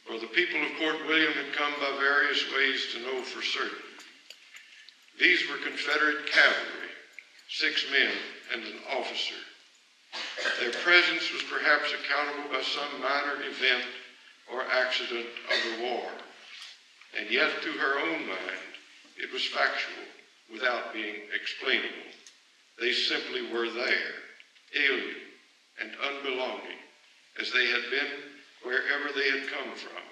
for the people of Port William had come by various ways to know for certain. These were Confederate cavalry, 6 men and an officer. Their presence was perhaps accountable by some minor event or accident of the war, and yet to her own mind it was factual without being explainable. They simply were there, alien and unbelonging, as they had been wherever they had come from,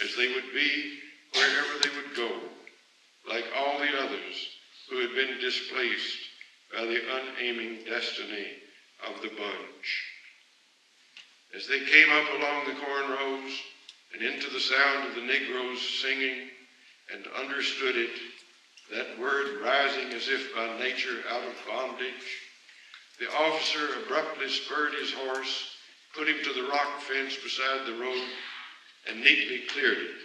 as they would be wherever they would go, like all the others who had been displaced by the unaiming destiny of the bunch. As they came up along the corn rows and into the sound of the Negroes singing and understood it, that word rising as if by nature out of bondage, the officer abruptly spurred his horse, put him to the rock fence beside the road, and neatly cleared it.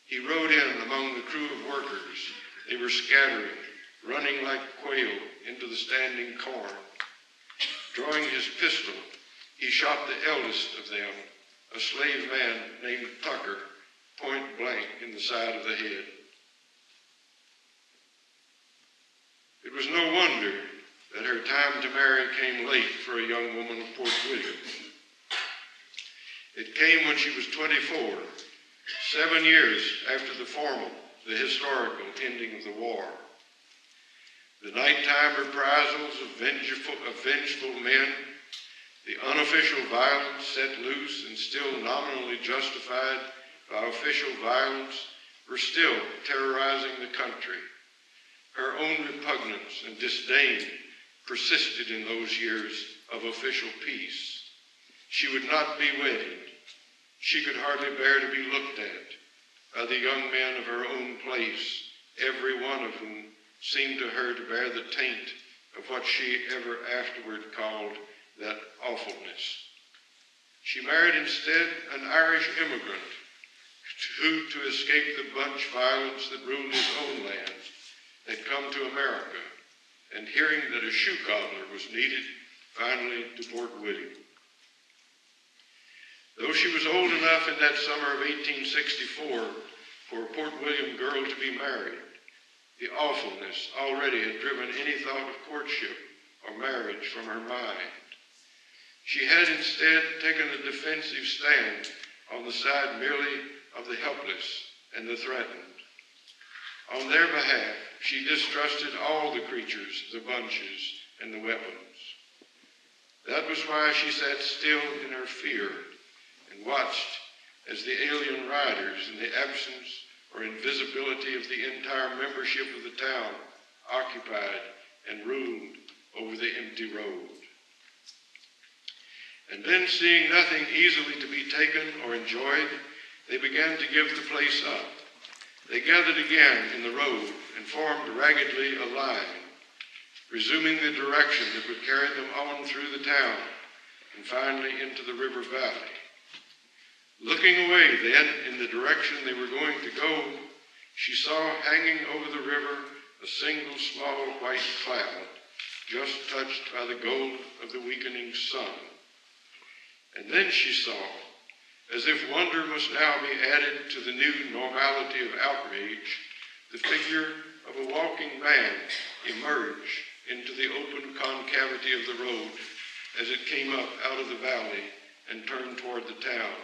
He rode in among the crew of workers. They were scattering, running like quail into the standing corn. Drawing his pistol, he shot the eldest of them, a slave man named Tucker, point blank in the side of the head. It was no wonder that her time to marry came late for a young woman of Port William. It came when she was 24, 7 years after the historical ending of the war. The nighttime reprisals of vengeful men, the unofficial violence set loose and still nominally justified by official violence, were still terrorizing the country. Her own repugnance and disdain persisted in those years of official peace. She would not be wedded. She could hardly bear to be looked at by the young men of her own place, every one of whom seemed to her to bear the taint of what she ever afterward called that awfulness. She married instead an Irish immigrant who, to escape the bunch violence that ruled his own land, had come to America, and hearing that a shoe cobbler was needed, finally to Port William. Though she was old enough in that summer of 1864 for a Port William girl to be married, the awfulness already had driven any thought of courtship or marriage from her mind. She had instead taken a defensive stand on the side merely of the helpless and the threatened. On their behalf, she distrusted all the creatures, the bunches, and the weapons. That was why she sat still in her fear and watched as the alien riders, in the absence or invisibility of the entire membership of the town, occupied and ruled over the empty road. And then, seeing nothing easily to be taken or enjoyed, they began to give the place up. They gathered again in the road and formed raggedly a line, resuming the direction that would carry them on through the town and finally into the river valley. Looking away then in the direction they were going to go, she saw hanging over the river a single small white cloud, just touched by the gold of the weakening sun. And then she saw, as if wonder must now be added to the new normality of outrage, the figure of a walking man emerge into the open concavity of the road as it came up out of the valley and turned toward the town.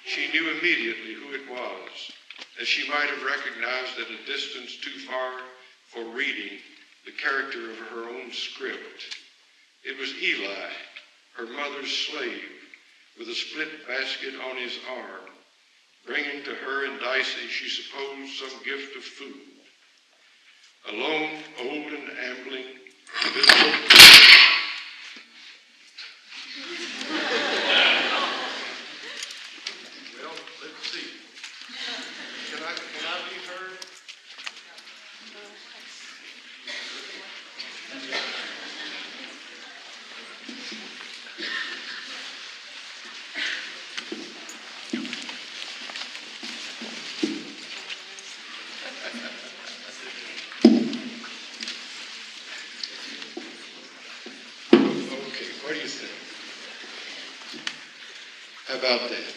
She knew immediately who it was, as she might have recognized at a distance too far for reading the character of her own script. It was Eli, her mother's slave, with a split basket on his arm, bringing to her and Dicey, she supposed, some gift of food. Alone, old and ambling, well, let's see. Can I be heard? about that?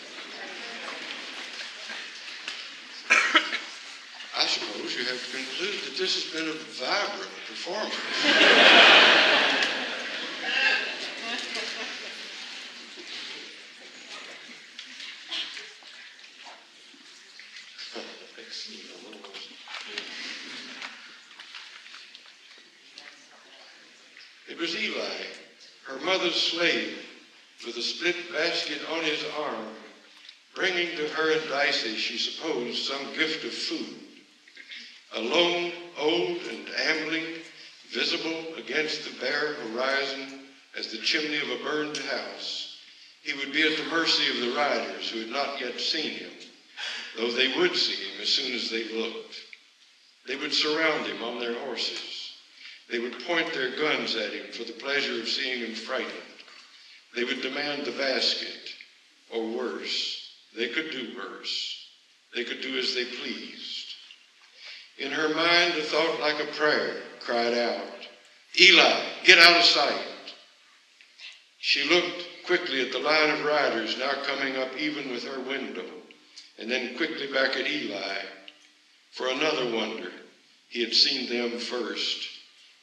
I suppose you have to conclude that this has been a vibrant performance. It was Eli, her mother's slave, with a split basket on his arm, bringing to her and Dicey, she supposed, some gift of food. Alone, old and ambling, visible against the bare horizon as the chimney of a burned house, he would be at the mercy of the riders who had not yet seen him, though they would see him as soon as they looked. They would surround him on their horses. They would point their guns at him for the pleasure of seeing him frightened. They would demand the basket, or worse. They could do worse. They could do as they pleased. In her mind, a thought like a prayer cried out, "Eli, get out of sight." She looked quickly at the line of riders now coming up even with her window, and then quickly back at Eli. For another wonder, he had seen them first.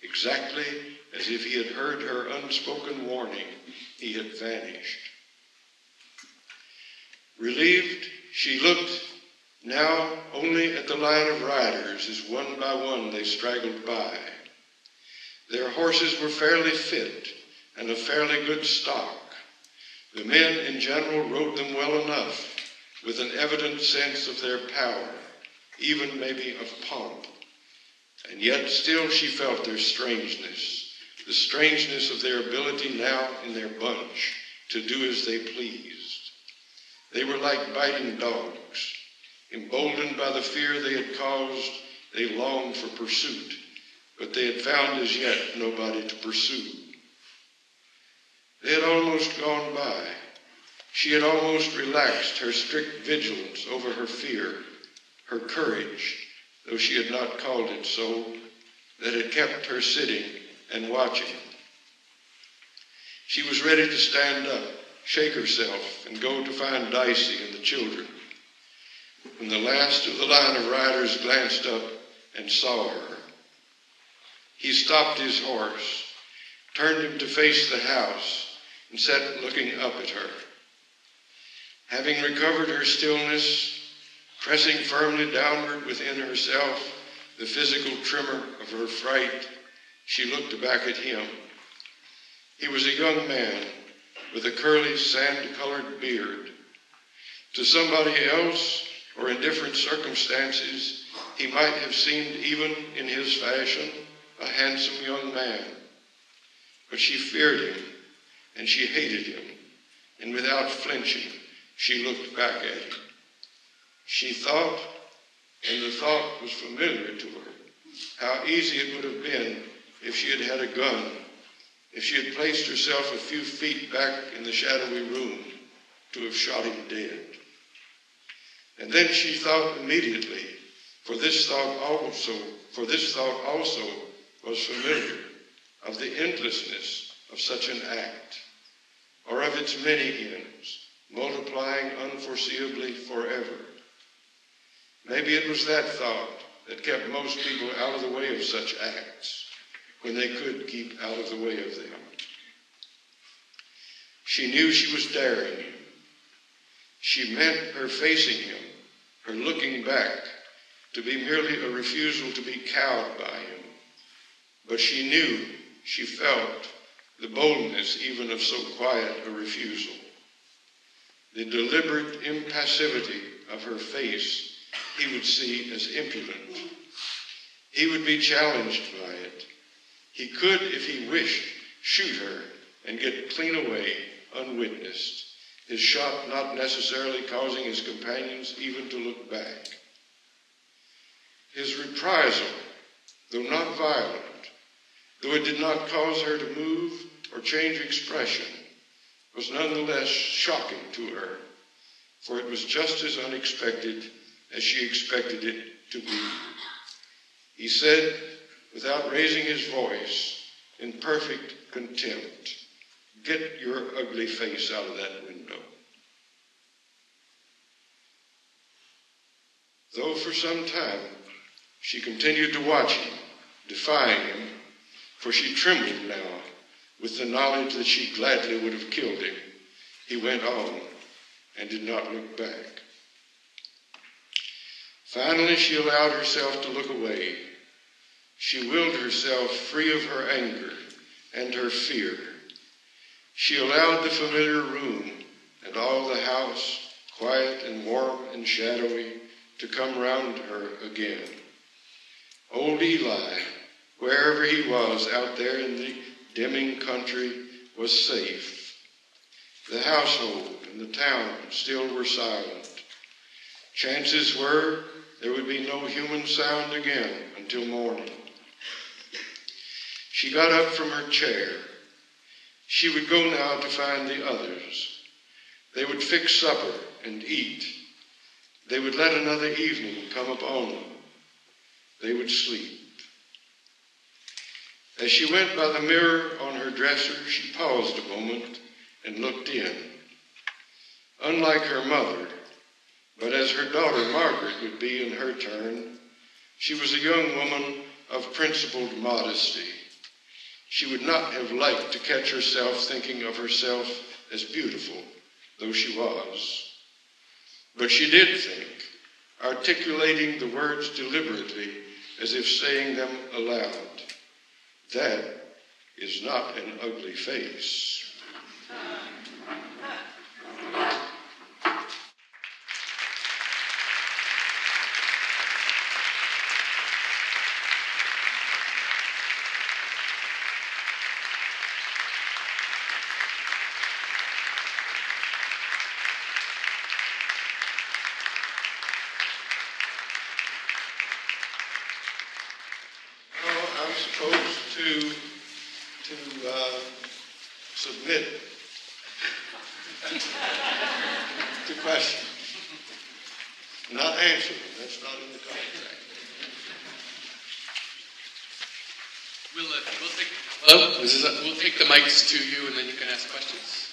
Exactly as if he had heard her unspoken warning, he had vanished. Relieved, she looked now only at the line of riders as one by one they straggled by. Their horses were fairly fit and of fairly good stock. The men in general rode them well enough, with an evident sense of their power, even maybe of pomp. And yet still she felt their strangeness, the strangeness of their ability now in their bunch to do as they pleased. They were like biting dogs. Emboldened by the fear they had caused, they longed for pursuit, but they had found as yet nobody to pursue. They had almost gone by. She had almost relaxed her strict vigilance over her fear, her courage, though she had not called it so, that had kept her sitting and watching. She was ready to stand up, shake herself, and go to find Dicey and the children, when the last of the line of riders glanced up and saw her. He stopped his horse, turned him to face the house, and sat looking up at her. Having recovered her stillness, pressing firmly downward within herself the physical tremor of her fright, she looked back at him. He was a young man with a curly, sand-colored beard. To somebody else, or in different circumstances, he might have seemed, even in his fashion, a handsome young man. But she feared him, and she hated him, and without flinching, she looked back at him. She thought, and the thought was familiar to her, how easy it would have been if she had had a gun, if she had placed herself a few feet back in the shadowy room to have shot him dead. And then she thought immediately, for this thought also was familiar, of the endlessness of such an act, or of its many ends, multiplying unforeseeably forever. Maybe it was that thought that kept most people out of the way of such acts, when they could keep out of the way of them. She knew she was daring him. She meant her facing him, her looking back, to be merely a refusal to be cowed by him. But she knew, she felt, the boldness even of so quiet a refusal. The deliberate impassivity of her face he would see as impudent. He would be challenged by it. He could, if he wished, shoot her and get clean away unwitnessed, his shot not necessarily causing his companions even to look back. His reprisal, though not violent, though it did not cause her to move or change expression, was nonetheless shocking to her, for it was just as unexpected as she expected it to be. He said, without raising his voice, in perfect contempt, "Get your ugly face out of that window." though for some time she continued to watch him, defying him, for she trembled now with the knowledge that she gladly would have killed him. He went on and did not look back. Finally, she allowed herself to look away. She willed herself free of her anger and her fear. She allowed the familiar room and all the house, quiet and warm and shadowy, to come round her again. Old Eli, wherever he was out there in the dimming country, was safe. The household and the town still were silent. Chances were there would be no human sound again until morning. She got up from her chair. She would go now to find the others. They would fix supper and eat. They would let another evening come upon them. They would sleep. As she went by the mirror on her dresser, she paused a moment and looked in. Unlike her mother, but as her daughter Margaret would be in her turn, she was a young woman of principled modesty. She would not have liked to catch herself thinking of herself as beautiful, though she was. But she did think, articulating the words deliberately as if saying them aloud. That is not an ugly face. Submit to questions, not answer them. That's not in the contract. We'll take the mics to you, and then you can ask questions.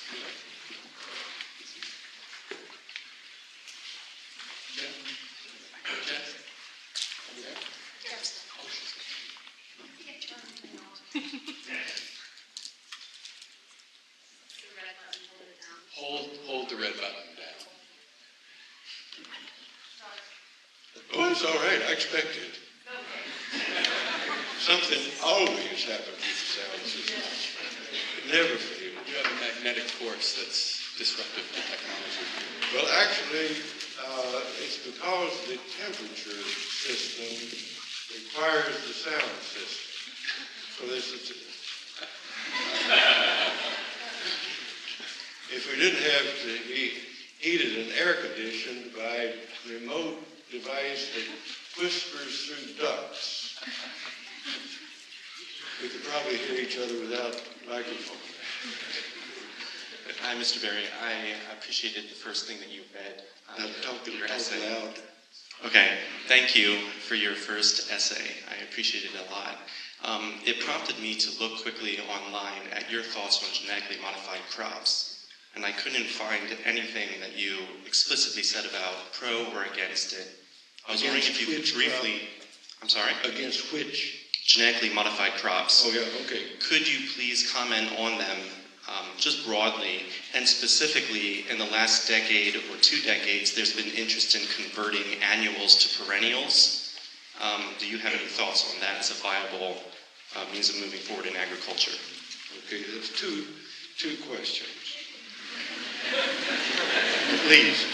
Hold the red button down. Oh, it's all right. I expected. Something always happens with the sound system. It never fails. You have a magnetic force that's disruptive to technology. Well, actually, it's because the temperature system requires the sound system. So this is. If we didn't have to be heated and air conditioned by remote device that whispers through ducts, we could probably hear each other without microphone. Hi, Mr. Berry. I appreciated the first thing that you read. Talk essay. loud. Okay, thank you for your first essay. I appreciate it a lot. It prompted me to look quickly online at your thoughts on genetically modified crops. And I couldn't find anything that you explicitly said about pro or against it. I was wondering if you could briefly... I'm sorry? Against which? Genetically modified crops. Oh, yeah, okay. Could you please comment on them just broadly, and specifically in the last decade or 2 decades, there's been interest in converting annuals to perennials. Do you have any thoughts on that as a viable means of moving forward in agriculture? Okay, that's two questions. At least.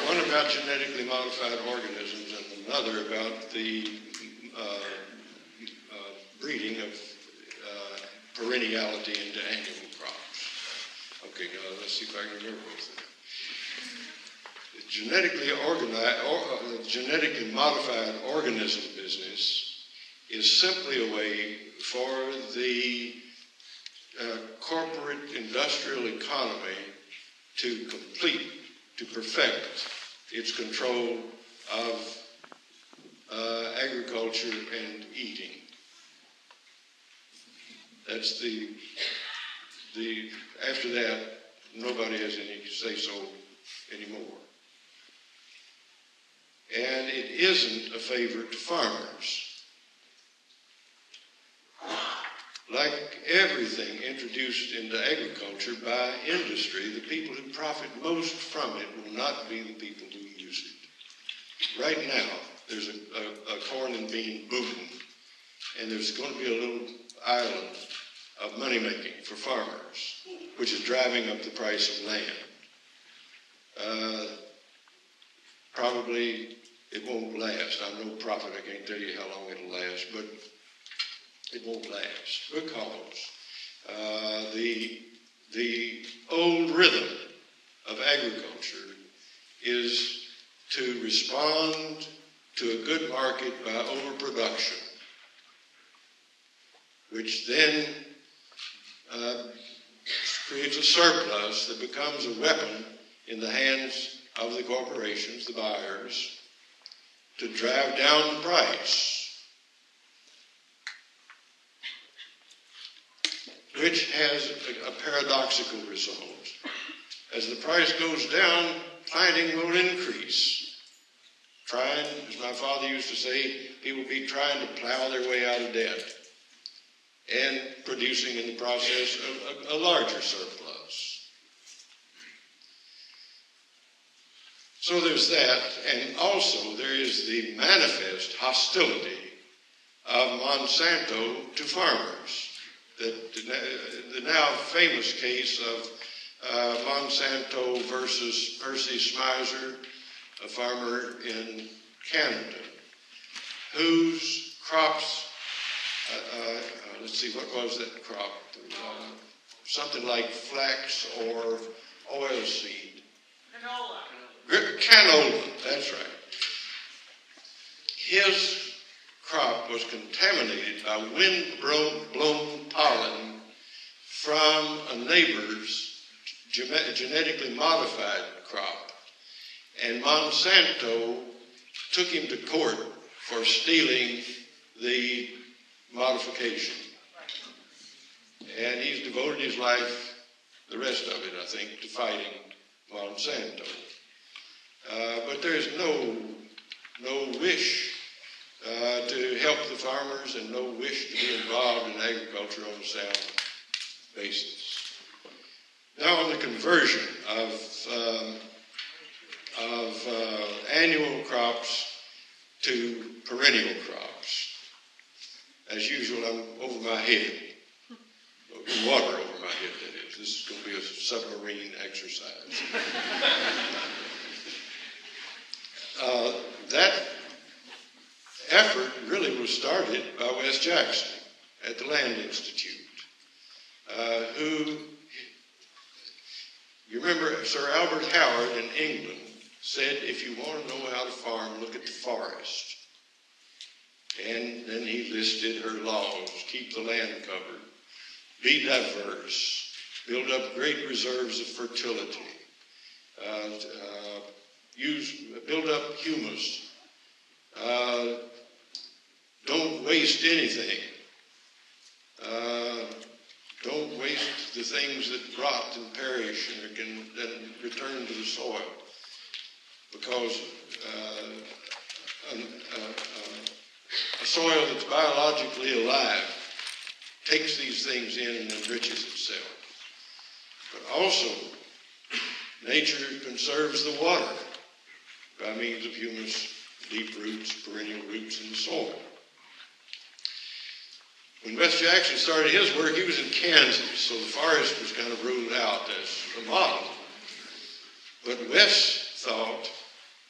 One about genetically modified organisms and another about the breeding of perenniality into annual crops. Okay, now let's see if I can remember both of them. The genetically modified organism business is simply a way for the corporate industrial economy to perfect its control of agriculture and eating. That's after that, nobody has any say-so anymore. and it isn't a favor to farmers. Like everything introduced into agriculture by industry, the people who profit most from it will not be the people who use it. Right now, there's a corn and bean boom, and there's going to be a little island of money-making for farmers, which is driving up the price of land. Probably it won't last. I'm no prophet. I can't tell you how long it'll last, but it won't last because the old rhythm of agriculture is to respond to a good market by overproduction, which then creates a surplus that becomes a weapon in the hands of the corporations, the buyers, to drive down the price, which has a paradoxical result. As the price goes down, planting will increase. As my father used to say, people will be trying to plow their way out of debt and producing in the process a larger surplus. So there's that, and also there is the manifest hostility of Monsanto to farmers. The now famous case of Monsanto versus Percy Smyser, a farmer in Canada, whose crops, let's see, what was that crop? Something like flax or oilseed. Canola, that's right. His crop was contaminated by wind-blown pollen from a neighbor's genetically modified crop. And Monsanto took him to court for stealing the modification. And he's devoted his life, the rest of it, I think, to fighting Monsanto. But there's no wish to help the farmers and no wish to be involved in agriculture on a sound basis. Now on the conversion of annual crops to perennial crops. As usual, I'm over my head. Water over my head, that is. This is going to be a submarine exercise. That effort really was started by Wes Jackson at the Land Institute, who, you remember Sir Albert Howard in England said, if you want to know how to farm, look at the forest. And then he listed her laws: keep the land covered, be diverse, build up great reserves of fertility, build up humus, don't waste anything, don't waste the things that rot and perish and can then return to the soil, because a soil that's biologically alive takes these things in and enriches itself. But also, nature conserves the water by means of humus, deep roots, perennial roots in the soil. When Wes Jackson started his work, he was in Kansas, so the forest was kind of ruled out as a model. But Wes thought,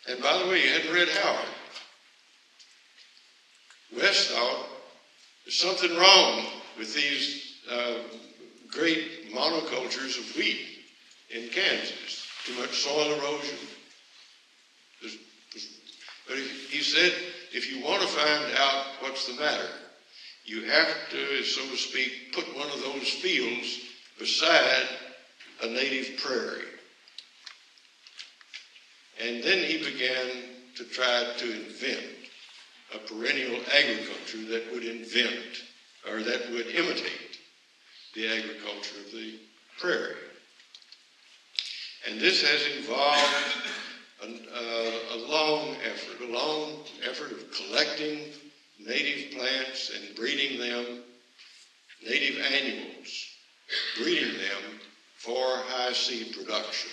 and by the way, you hadn't read Howard. Wes thought there's something wrong with these great monocultures of wheat in Kansas. Too much soil erosion. But he said, if you want to find out what's the matter, you have to, so to speak, put one of those fields beside a native prairie. And then he began to try to invent a perennial agriculture that would invent, or that would imitate, the agriculture of the prairie. And this has involved a long effort of collecting native plants and breeding them, native annuals, breeding them for high seed production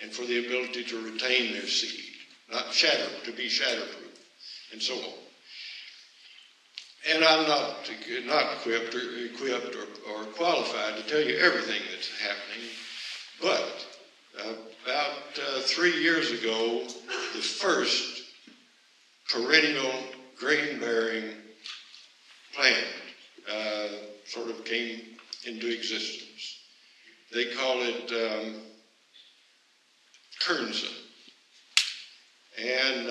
and for the ability to retain their seed, to be shatterproof, and so on. And I'm not equipped or qualified to tell you everything that's happening, but about 3 years ago, the first perennial grain-bearing plant sort of came into existence. They call it kernza. And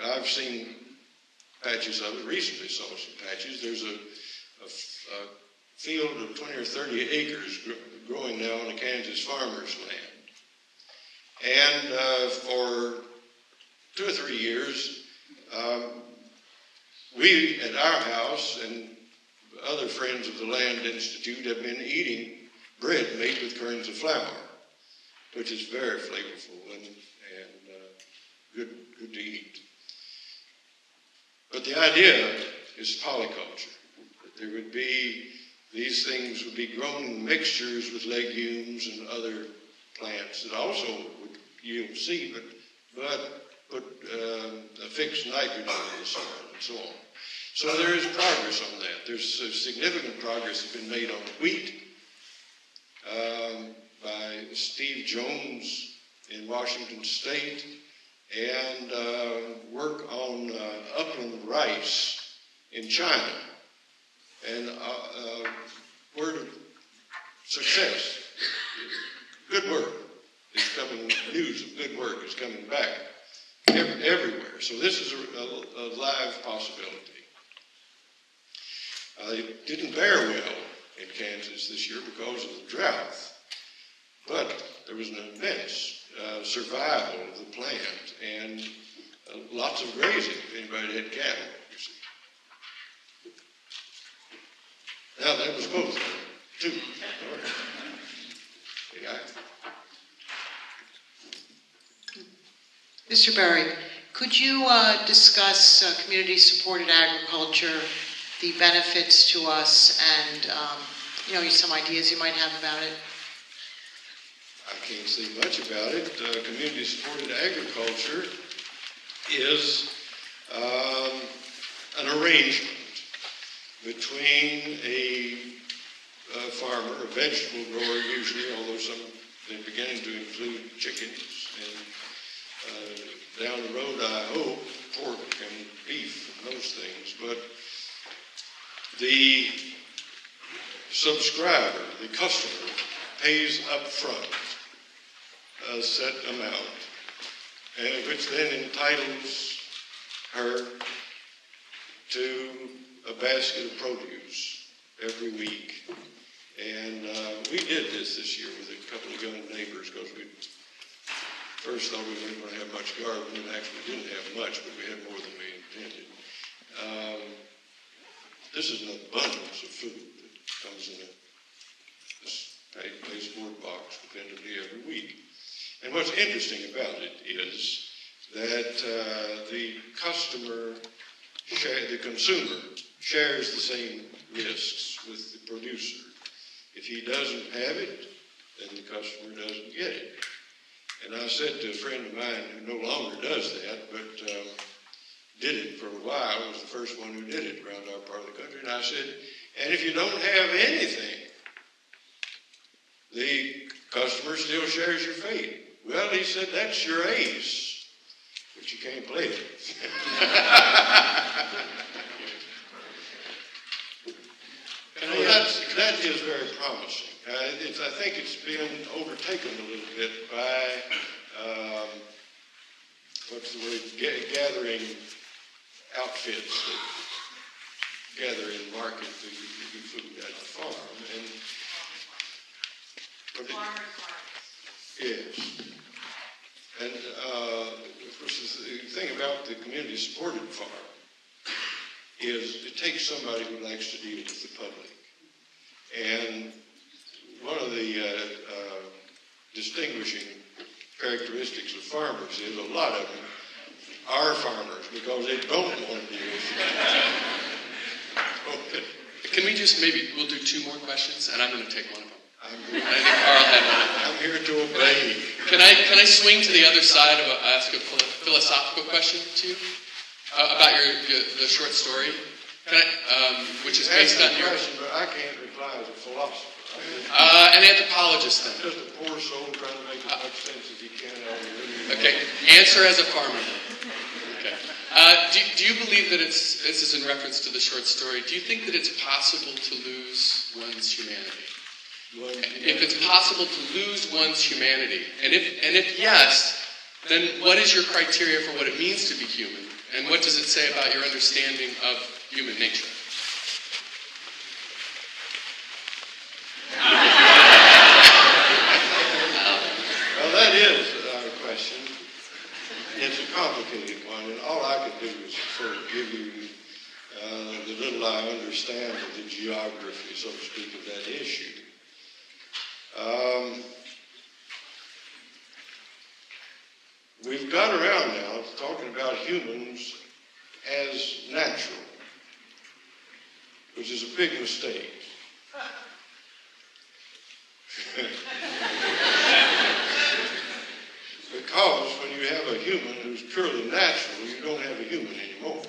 I've seen patches of it. Recently saw some patches. There's a field of 20 or 30 acres growing now on a Kansas farmer's land. And for 2 or 3 years, we at our house and other friends of the Land Institute have been eating bread made with kernza flour, which is very flavorful and good to eat. But the idea is polyculture. That there would be, these things would be grown in mixtures with legumes and other plants that also would yield seed, but put fixed nitrogen in the soil and so on. So there is progress on that. There's significant progress that's been made on wheat by Steve Jones in Washington State, and work on upland rice in China. And word of success, good work is coming, news of good work is coming back everywhere. So this is a live possibility. It didn't bear well in Kansas this year because of the drought, but there was an immense survival of the plant and lots of grazing if anybody had cattle, you see. Now that was both, too. Yeah. Mr. Berry, could you discuss community-supported agriculture, the benefits to us, and some ideas you might have about it? I can't say much about it. Community-supported agriculture is an arrangement between a farmer, a vegetable grower usually, although some are beginning to include chickens, and down the road, I hope, pork and beef and those things. But the subscriber, the customer, pays up front a set amount, which then entitles her to a basket of produce every week. And we did this year with a couple of young neighbors because we first thought we weren't going to have much garden, and actually didn't have much, but we had more than we intended. This is an abundance of food that comes in this pasteboard box dependably every week. And what's interesting about it is that the consumer shares the same risks with the producer. If he doesn't have it, then the customer doesn't get it. And I said to a friend of mine who no longer does that, but did it for a while, was the first one who did it around our part of the country, and I said, and if you don't have anything, the customer still shares your fate. Well, he said, that's your ace, but you can't play it. That is very promising. I think it's been overtaken a little bit by, what's the word, gathering outfits that gather and market the food at the farm. Farmers markets. Yes. And of course, the thing about the community-supported farm is it takes somebody who likes to deal with the public. And one of the distinguishing characteristics of farmers is a lot of them are farmers because they don't want to deal with it. Okay. Can we just we'll do 2 more questions, and I'm going to take one of them. I'm I think Carl had one. I'm here to obey. Can I swing to the other side of ask a philosophical question to you about the short story? Can I, which is based on your question, but I can't reply as a philosopher. an anthropologist then. Just a poor soul trying to make as much sense as he can out of it. Okay, answer as a farmer. Okay. Do you believe that this is in reference to the short story, do you think that it's possible to lose one's humanity? If it's possible to lose one's humanity, and if yes, then what is your criteria for what it means to be human? And what does it say about your understanding of human nature? Well, that is a question. It's a complicated one, and all I can do is sort of give you the little I understand of the geography, so to speak, of that issue. We've got around now talking about humans as natural, which is a big mistake. Because when you have a human who's purely natural, you don't have a human anymore.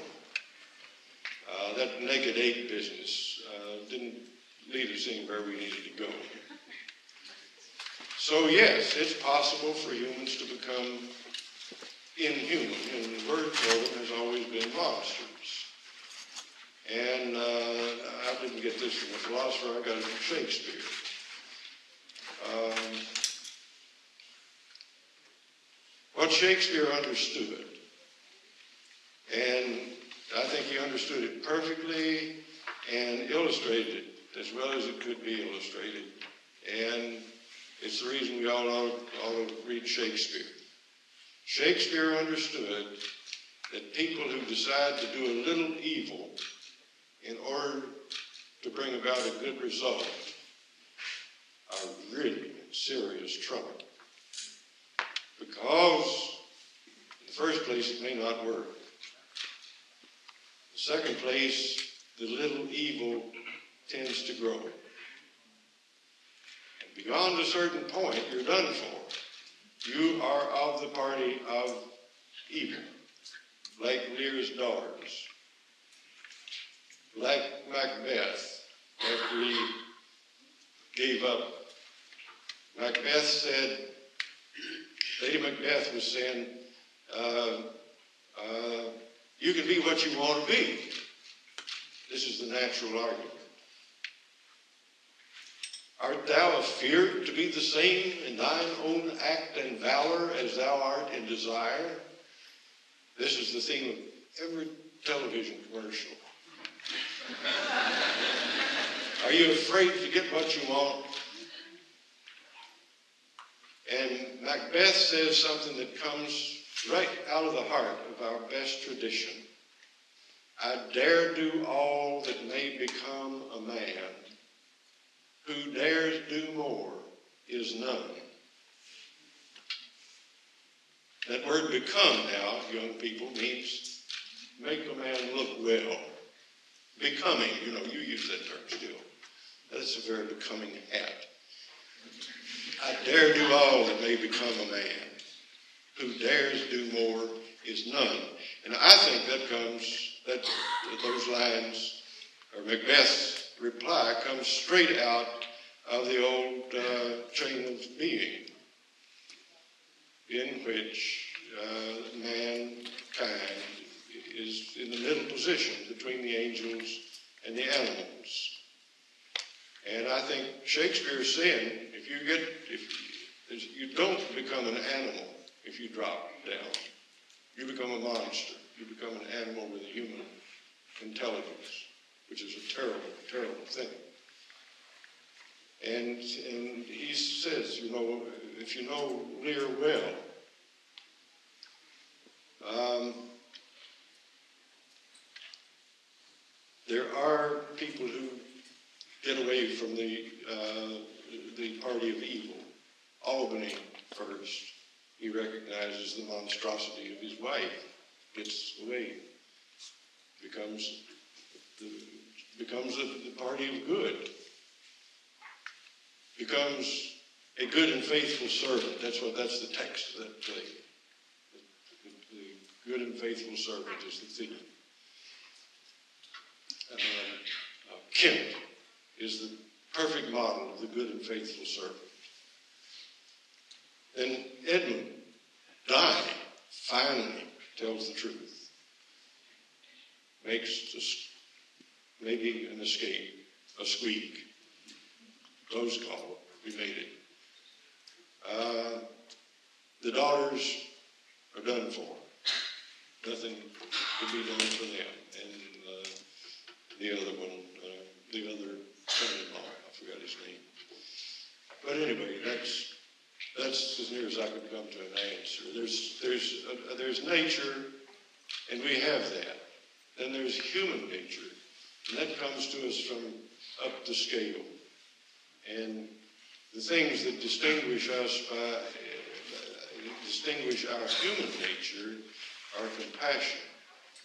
That naked ape business didn't lead us anywhere we needed to go. So yes, it's possible for humans to become inhuman, and the word for them has always been monsters. And I didn't get this from a philosopher, I got it from Shakespeare. What Shakespeare understood, and I think he understood it perfectly and illustrated it as well as it could be illustrated, and it's the reason we all ought to read Shakespeare. Shakespeare understood that people who decide to do a little evil in order to bring about a good result are really in serious trouble. Because, in the first place, it may not work. In the second place, the little evil tends to grow. And beyond a certain point, you're done for. You are of the party of evil, like Lear's daughters, like Macbeth, after he gave up. Macbeth said, Lady Macbeth was saying, you can be what you want to be. This is the natural argument. Art thou afeard to be the same in thine own act and valor as thou art in desire? This is the theme of every television commercial. Are you afraid to get what you want? And Macbeth says something that comes right out of the heart of our best tradition. I dare do all that may become a man. Who dares do more is none. That word become now, young people, means make a man look well. Becoming, you use that term still. That is a very becoming hat. I dare do all that may become a man. Who dares do more is none. And I think that those lines, or Macbeth's reply, comes straight out of the old chain of being, in which mankind is in the middle position between the angels and the animals. And I think Shakespeare's saying, you don't become an animal if you drop down. You become a monster. You become an animal with a human intelligence, which is a terrible, terrible thing. And he says, if you know Lear well, there are people who get away from the party of evil. Albany first, he recognizes the monstrosity of his wife, gets away, becomes the party of good, becomes a good and faithful servant. That's the text of that play. The good and faithful servant is the theme. Kent is the perfect model of the good and faithful servant. And Edmund, Dwyer, finally tells the truth. Makes maybe an escape, a squeak. Close call, we made it. The daughters are done for. Nothing can be done for them. And the other one, the other son-in-law, I forgot his name. But anyway, that's as near as I could come to an answer. There's nature, and we have that. Then there's human nature, and that comes to us from up the scale. And the things that distinguish our human nature are compassion,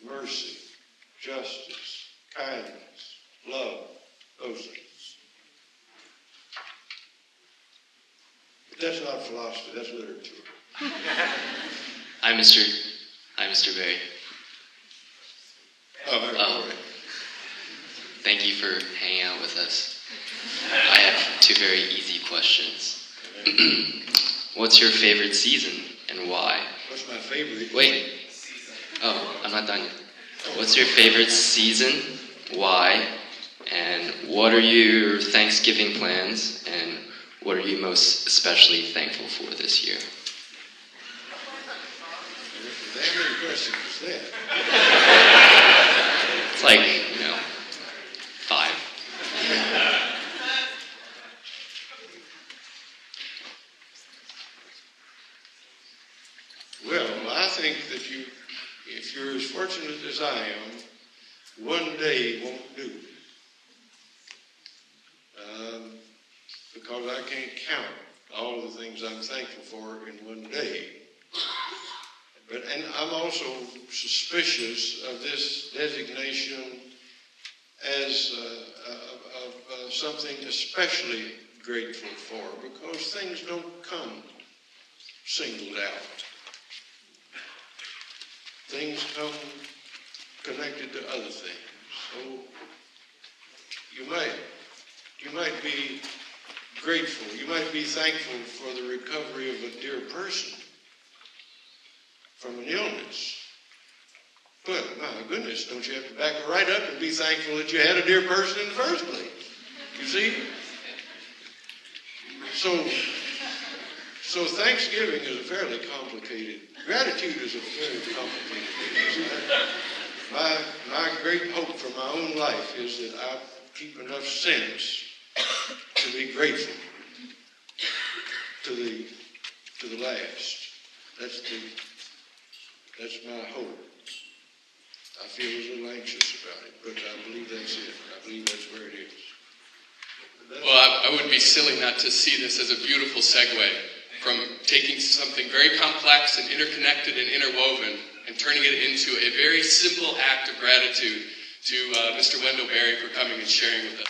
mercy, justice, kindness, love, those things. But that's not philosophy, that's literature. Hi, Mr. Berry. Thank you for hanging out with us. I have two very easy questions. What's your favorite season and why? What's my favorite? Wait. Oh, I'm not done yet. What's your favorite season? Why? And what are your Thanksgiving plans? And what are you most especially thankful for this year? That many questions is that? It's like, 5. Well, I think that if you're as fortunate as I am, one day won't do. Because I can't count all of the things I'm thankful for in one day. And I'm also suspicious of this designation as of something especially grateful for, because things don't come singled out. Things come connected to other things. So you might be grateful, you might be thankful for the recovery of a dear person from an illness. But, my goodness, don't you have to back it right up and be thankful that you had a dear person in the first place? You see? So Thanksgiving is a fairly complicated, gratitude is a very complicated business. My great hope for my own life is that I keep enough sense to be grateful to the last. That's my hope. I feel a little anxious about it, but I believe that's it. I believe that's where it is. Well, I would be silly not to see this as a beautiful segue from taking something very complex and interconnected and interwoven and turning it into a very simple act of gratitude to Mr. Wendell Berry for coming and sharing with us.